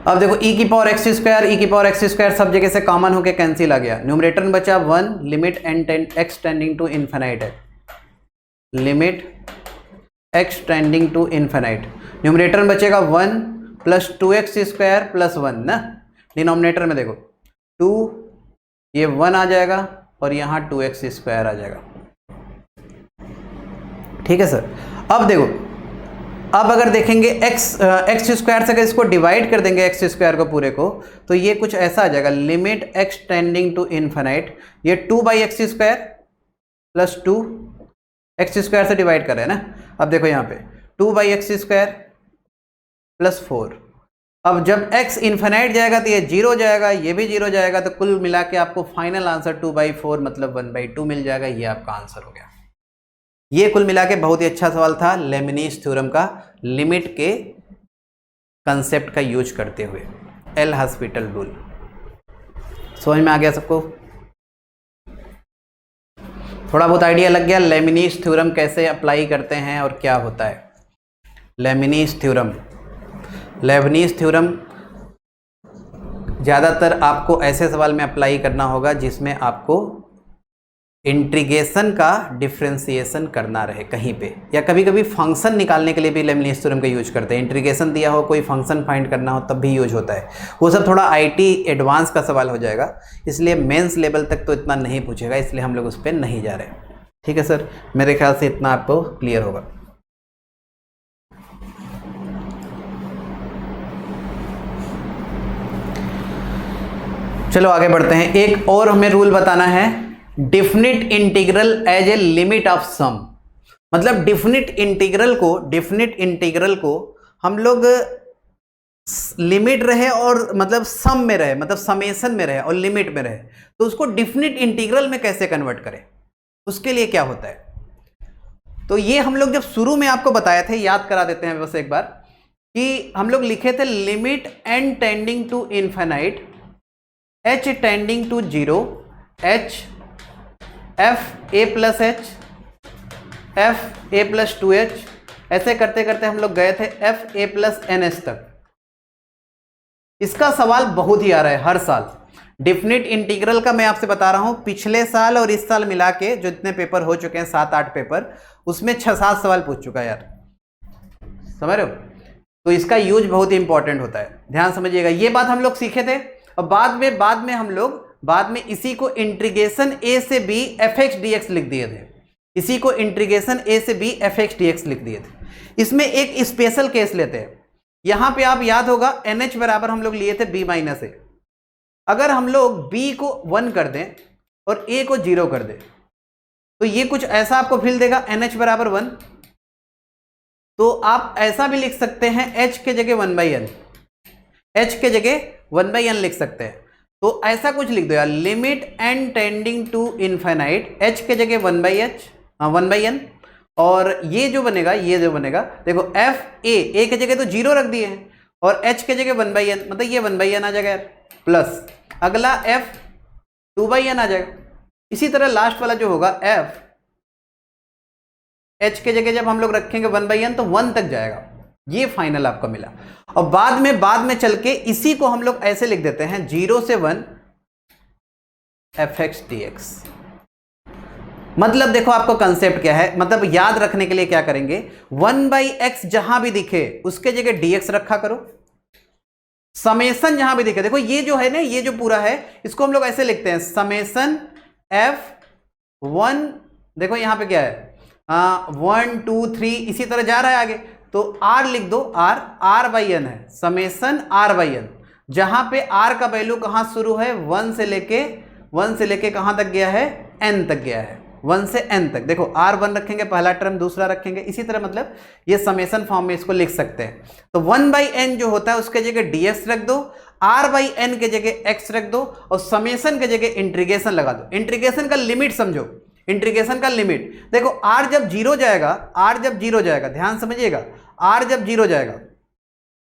अब देखो e की पावर x स्क्वायर सब जगह से कॉमन होके कैंसिल आ गया, न्यूमरेटर में बचा 1, limit x tending to infinite है, limit x tending to infinite, numerator में बचेगा 1 प्लस 2x स्क्वायर प्लस 1 ना, डिनोमिनेटर में देखो 2 ये 1 आ जाएगा और यहाँ 2x स्क्वायर आ जाएगा, ठीक है सर। अब देखो, अब अगर देखेंगे x स्क्वायर से अगर इसको डिवाइड कर देंगे x स्क्वायर को पूरे को, तो ये कुछ ऐसा आ जाएगा, limit x tending to infinite, ये 2/x square plus 2 x square से डिवाइड कर रहे हैं ना। अब देखो यहाँ पे 2/x स्क्वायर प्लस 4, अब जब x इन्फिनाइट जाएगा तो ये 0 जाएगा, ये भी 0 जाएगा, तो कुल मिला के आपको फाइनल आंसर 2/4 मतलब 1/2 मिल जाएगा, ये आपका आंसर हो गया। ये कुल मिला के बहुत ही अच्छा सवाल था लेबनीज़ थ्योरम का, लिमिट के कंसेप्ट का यूज करते हुए, एल हॉस्पिटल रूल। समझ में आ गया सबको, थोड़ा बहुत आइडिया लग गया लेबनीज़ थ्योरम कैसे अप्लाई करते हैं और क्या होता है। लेबनीज़ थ्योरम ज़्यादातर आपको ऐसे सवाल में अप्लाई करना होगा जिसमें आपको इंटीग्रेशन का डिफरेंशिएशन करना रहे कहीं पे, या कभी कभी फंक्शन निकालने के लिए भी लेबनीज़ थ्योरम का यूज करते हैं। इंटीग्रेशन दिया हो, कोई फंक्शन फाइंड करना हो तब भी यूज होता है। वो सब थोड़ा आईटी एडवांस का सवाल हो जाएगा, इसलिए मेंस लेवल तक तो इतना नहीं पूछेगा, इसलिए हम लोग उस पर नहीं जा रहे। ठीक है सर, मेरे ख्याल से इतना आपको क्लियर होगा। चलो आगे बढ़ते हैं। एक और हमें रूल बताना है, definite integral as a limit of sum. मतलब डिफिनिट इंटीग्रल को हम लोग लिमिट रहे और मतलब सम में रहे, मतलब समेशन में रहे और लिमिट में रहे, तो उसको डिफिनिट इंटीग्रल में कैसे कन्वर्ट करें, उसके लिए क्या होता है। तो ये हम लोग जब शुरू में आपको बताए थे, याद करा देते हैं बस एक बार, कि हम लोग लिखे थे limit n tending to infinite h tending to 0 h f a plus h f a plus 2h, ऐसे करते करते हम लोग गए थे f a प्लस ns तक। इसका सवाल बहुत ही आ रहा है हर साल। डिफिनिट इंटीग्रल का मैं आपसे बता रहा हूं, पिछले साल और इस साल मिला के जो इतने पेपर हो चुके हैं 7-8 पेपर, उसमें 6-7 सवाल पूछ चुका है यार, समझ रहे हो। तो इसका यूज बहुत ही इंपॉर्टेंट होता है, ध्यान समझिएगा। ये बात हम लोग सीखे थे और बाद में हम लोग इसी को इंटीग्रेशन a से b fx dx लिख दिए थे। इसी को इंटीग्रेशन a से b fx dx लिख दिए थे। इसमें एक स्पेशल केस लेते हैं। यहां पे आप याद होगा nh बराबर हम लोग लिए थे b माइनस a। अगर हम लोग b को 1 कर दें और a को 0 कर दें, तो ये कुछ ऐसा आपको फिल देगा nh बराबर 1। तो आप ऐसा भी लिख सकते हैं h के जगह 1/n, h के जगह 1/n लिख सकते हैं। तो ऐसा कुछ लिख दो यार, limit n tending to infinite h के जगह 1/n और ये जो बनेगा देखो एफ ए की जगह तो 0 रख दिए हैं और एच की जगह 1/n, मतलब ये 1/n आ जाएगा यार, प्लस अगला एफ 2/n आ जाएगा। इसी तरह लास्ट वाला जो होगा एफ एच के जगह जब हम लोग रखेंगे 1/n तो 1 तक जाएगा। ये फाइनल आपका मिला। और बाद में चल के इसी को हम लोग ऐसे लिख देते हैं 0 से 1 fx dx। मतलब देखो आपको कंसेप्ट क्या है, मतलब याद रखने के लिए क्या करेंगे, 1/x जहां भी दिखे उसके जगह dx रखा करो, समेसन जहां भी दिखे, देखो ये जो है ना, ये जो पूरा है इसको हम लोग ऐसे लिखते हैं समेसन f1, देखो यहां पे क्या है 1 2 3 इसी तरह जा रहा है आगे, तो r लिख दो, r/n है, समेसन r/n, जहां पे r का वैल्यू कहां शुरू है 1 से लेके कहां तक गया है, n तक गया है, 1 से n तक। देखो r1 रखेंगे पहला टर्म, दूसरा रखेंगे, इसी तरह मतलब ये समेसन फॉर्म में इसको लिख सकते हैं। तो 1/n जो होता है उसके जगह dx रख दो, r/n के जगह x रख दो और समेसन के जगह इंटीग्रेशन लगा दो। इंटीग्रेशन का लिमिट समझो, इंटीग्रेशन का लिमिट देखो, r जब 0 जाएगा, ध्यान समझिएगा, r जब 0 जाएगा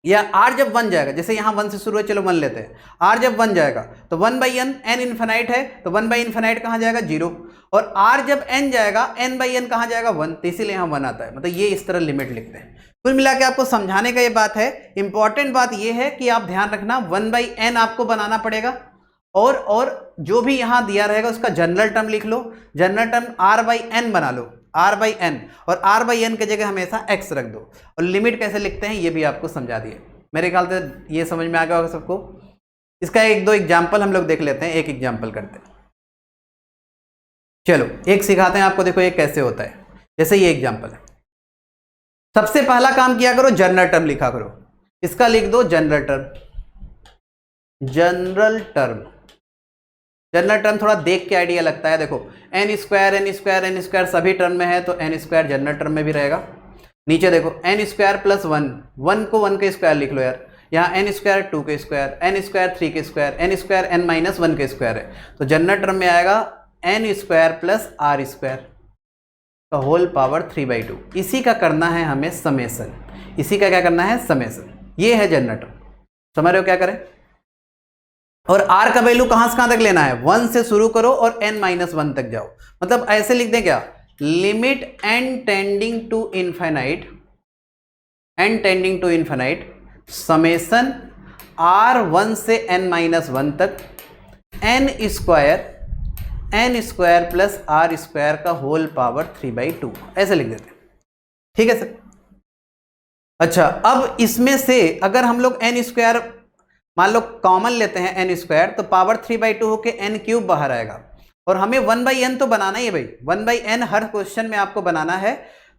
या r जब 1 जाएगा, जैसे यहां 1 से शुरू है, चलो 1 लेते हैं, r जब 1 जाएगा तो 1/n, n इन्फिनाइट है तो 1/∞ कहां जाएगा 0, और r जब n जाएगा n/n कहां जाएगा 1, तो इसीलिए यहां 1 आता है, मतलब ये इस तरह लिमिट लिखते हैं। कुल मिला के आपको समझाने का ये बात है, इंपॉर्टेंट बात ये है कि आप ध्यान रखना 1/n आपको बनाना पड़ेगा, और जो भी यहां दिया रहेगा उसका जनरल टर्म लिख लो, जनरल टर्म r/n बना लो, r/n, और r/n की जगह हमेशा x रख दो, और लिमिट कैसे लिखते हैं ये भी आपको समझा दिए। मेरे ख्याल से ये समझ में आ गया होगा सबको। इसका एक दो एग्जाम्पल हम लोग देख लेते हैं, एक एग्जाम्पल करते हैं, चलो एक सिखाते हैं आपको, देखो ये कैसे होता है। जैसे ये एग्जाम्पल है, सबसे पहला काम किया करो जनरल टर्म लिखा करो, इसका लिख दो जनरल टर्म। जनरल टर्म थोड़ा देख के आइडिया लगता है, देखो n² सभी टर्म में है तो n² जनरल टर्म में भी रहेगा। नीचे देखो n² + 1 को 1 के स्क्वायर लिख लो यार, यहाँ n² 2 के स्क्वायर, n² 3 के स्क्वायर, n² n-1 के स्क्वायर है, तो जनरल टर्म में आएगा n² + r² का होल पावर 3/2। इसी का करना है हमें समेसन, इसी का क्या करना है समेसन, ये है जनरल टर्म। समझ रहे हो क्या करें, और r का वैल्यू कहां से कहां तक लेना है, 1 से शुरू करो और n-1 तक जाओ, मतलब ऐसे लिख दें क्या, limit n tending to infinite summation r1 से n-1 तक n² + r² का होल पावर 3/2, ऐसे लिख देते हैं। ठीक है सर। अच्छा, अब इसमें से अगर हम लोग n² मान लो कॉमन लेते हैं n², तो पावर 3/2 होके n³ बाहर आएगा, और हमें 1/n तो बनाना ही है भाई, 1/n हर क्वेश्चन में आपको बनाना है,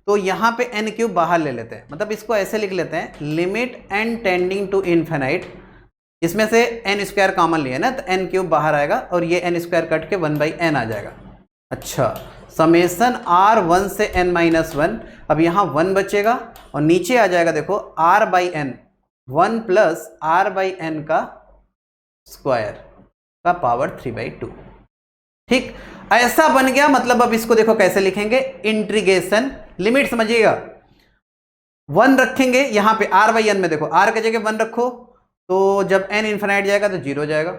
तो यहाँ पे n³ बाहर ले लेते हैं, मतलब इसको ऐसे लिख लेते हैं limit n tending to infinite, इसमें से n² कॉमन लिया ना तो n³ बाहर आएगा और ये n² कट के 1/n आ जाएगा। अच्छा, समेसन r1 से n-1, अब यहाँ 1 बचेगा और नीचे आ जाएगा देखो r/n, 1 + r/n का स्क्वायर का पावर 3/2। ठीक, ऐसा बन गया। मतलब अब इसको देखो कैसे लिखेंगे, इंटीग्रेशन, लिमिट समझिएगा, 1 रखेंगे यहाँ पे r/n में, देखो r के जगह 1 रखो तो जब n इन्फिनाइट जाएगा तो 0 जाएगा,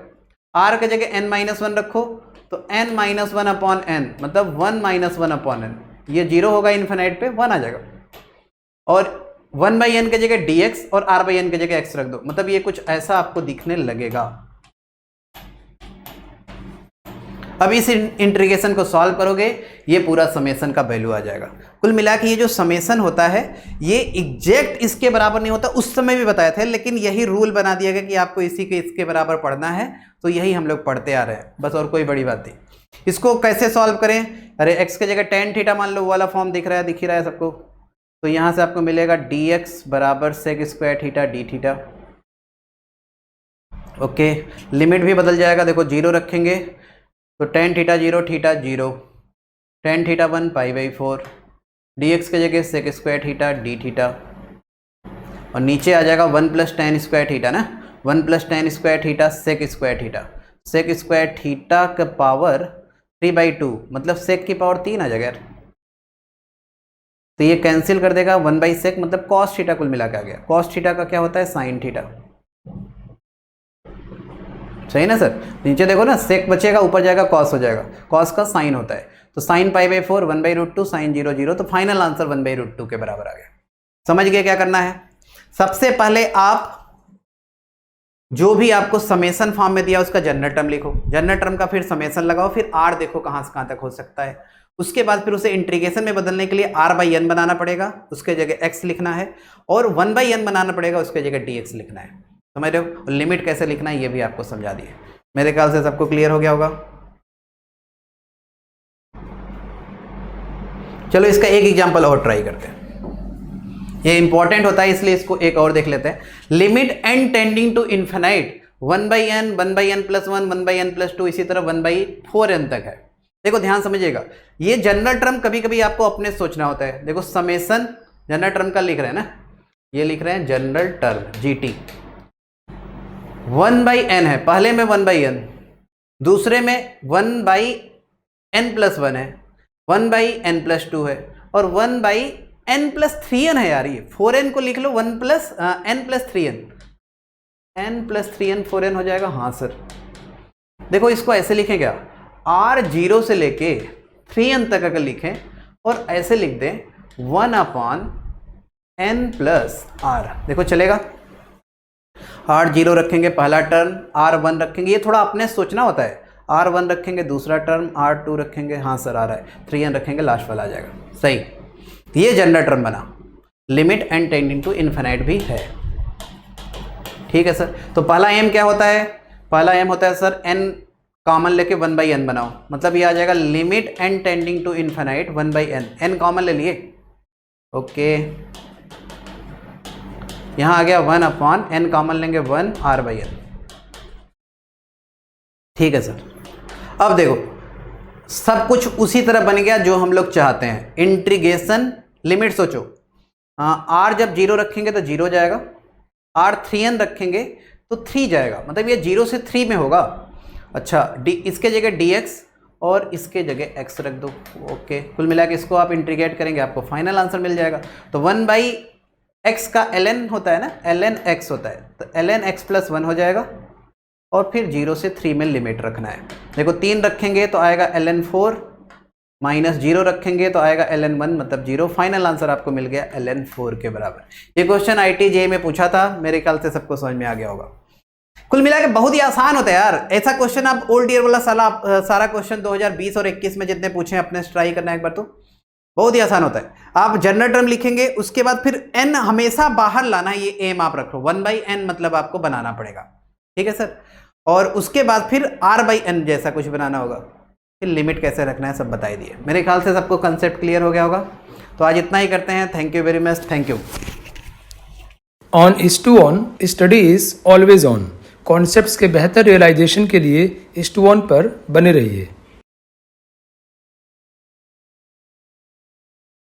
r के जगह n-1 रखो तो n-1/n, मतलब 1-1/n, ये 0 होगा इन्फिनाइट पे, 1 आ जाएगा, और 1/n के जगह dx और r/n के जगह x रख दो, मतलब ये कुछ ऐसा आपको दिखने लगेगा। अब इस इंटीग्रेशन को सॉल्व करोगे, ये पूरा समेसन का वैल्यू आ जाएगा। कुल मिला के ये जो समेसन होता है ये एग्जैक्ट इसके बराबर नहीं होता, उस समय भी बताए थे, लेकिन यही रूल बना दिया गया कि आपको इसी के इसके बराबर पढ़ना है, तो यही हम लोग पढ़ते आ रहे हैं बस, और कोई बड़ी बात नहीं। इसको कैसे सॉल्व करें, अरे x के जगह tan थीटा मान लो, वाला फॉर्म दिख रहा है, दिख ही रहा है सबको, तो यहाँ से आपको मिलेगा dx = sec² theta d theta. Okay, limit भी बदल जाएगा, देखो 0 रखेंगे तो tan theta 0 theta 0, tan theta 1 π/4, dx के जगह sec² थीटा d थीटा, और नीचे आ जाएगा 1 + tan² थीटा ना, 1 + tan² theta sec² theta, sec² theta का पावर 3/2, मतलब sec की पावर 3 आ जाएगा यार, तो ये कैंसिल कर देगा, 1/sec मतलब cos थीटा कुल मिला के आ गया। cos थीटा का क्या होता है, sin थीटा। सही ना सर, नीचे देखो ना, sec बचेगा, ऊपर जाएगा cos हो जाएगा, cos का sin होता है, तो sin π/4 1/√2 sin 0 0, तो फाइनल आंसर 1/√2 के बराबर आ गया। समझ गए क्या करना है? सबसे पहले आप जो भी आपको समेशन फॉर्म में दिया उसका जनरल टर्म लिखो, जनरल टर्म का फिर समेशन लगाओ, फिर r देखो कहां से कहां तक हो सकता है। उसके बाद फिर उसे इंटीग्रेशन में बदलने के लिए r/n बनाना पड़ेगा, उसके जगह x लिखना है, और 1/n बनाना पड़ेगा, उसके जगह dx लिखना है। समझ रहे हो? लिमिट कैसे लिखना है ये भी आपको समझा दिए। मेरे ख्याल से सबको क्लियर हो गया होगा। चलो इसका एक एग्जाम्पल और ट्राई करते हैं, ये इंपॉर्टेंट होता है इसलिए इसको एक और देख लेते हैं। Limit n tending to infinite 1/n 1/n+1 1/n+2 इसी तरह 1/4n तक है। देखो ध्यान समझिएगा, ये जनरल टर्म कभी कभी आपको अपने सोचना होता है। देखो समेशन जनरल टर्म का लिख रहे हैं ना, ये लिख रहे हैं जनरल टर्म GT, 1/n है, पहले में 1/n, दूसरे में 1/n+1 है, 1/n+2 है, और 1/n+3n है यार, ये 4n को लिख लो, 1+n+3n, n+3n 4n हो जाएगा। हाँ सर, देखो इसको ऐसे लिखें क्या, r 0 से लेके 3n तक अगर लिखें और ऐसे लिख दें 1/n+r, देखो चलेगा। r 0 रखेंगे पहला टर्म, r 1 रखेंगे, ये थोड़ा अपने सोचना होता है, r 1 रखेंगे दूसरा टर्म, r 2 रखेंगे, हाँ सर आ रहा है, 3n रखेंगे, लास्ट वाला आ जाएगा। सही, ये जनरल टर्म बना। Limit n tending to infinite भी है, ठीक है सर। तो पहला m क्या होता है, पहला m होता है सर n कॉमन लेके 1/n बनाओ, मतलब ये आ जाएगा limit n tending to infinite 1/n, n common ले लिए, ओके, यहां आ गया 1/n कॉमन लेंगे 1 r/n, ठीक है सर। अब देखो सब कुछ उसी तरह बन गया जो हम लोग चाहते हैं। इंटीग्रेशन लिमिट सोचो, r जब 0 रखेंगे तो 0 जाएगा, r 3n रखेंगे तो 3 जाएगा, मतलब ये 0 से 3 में होगा। अच्छा इसके जगह dx और इसके जगह x रख दो, ओके, कुल मिला के इसको आप इंटीग्रेट करेंगे आपको फाइनल आंसर मिल जाएगा। तो 1/x का ln होता है ना, ln x होता है, तो ln x+1 हो जाएगा, और फिर 0 से 3 में लिमिट रखना है। देखो 3 रखेंगे तो आएगा ln 4, -0 रखेंगे तो आएगा ln 1 मतलब 0, फाइनल आंसर आपको मिल गया ln 4 के बराबर। ये क्वेश्चन IIT JEE में पूछा था, मेरे ख्याल से सबको समझ में आ गया होगा। कुल मिला के बहुत ही आसान होता है यार, ऐसा क्वेश्चन आप ओल्ड ईयर वाला सारा क्वेश्चन 2020 और 21 में जितने पूछे अपने ट्राई करना है एक बार, तो बहुत ही आसान होता है। आप जनरल टर्म लिखेंगे, उसके बाद फिर n हमेशा बाहर लाना है, ये m आप रखो, 1/n मतलब आपको बनाना पड़ेगा, ठीक है सर। और उसके बाद फिर r/n जैसा कुछ बनाना होगा, फिर लिमिट कैसे रखना है सब बताई दिए। मेरे ख्याल से सबको कंसेप्ट क्लियर हो गया होगा। तो आज इतना ही करते हैं, thank you very much, thank you. On IS2ON study is always on. Concepts के बेहतर रियलाइजेशन के लिए IS2ON पर बने रहिए।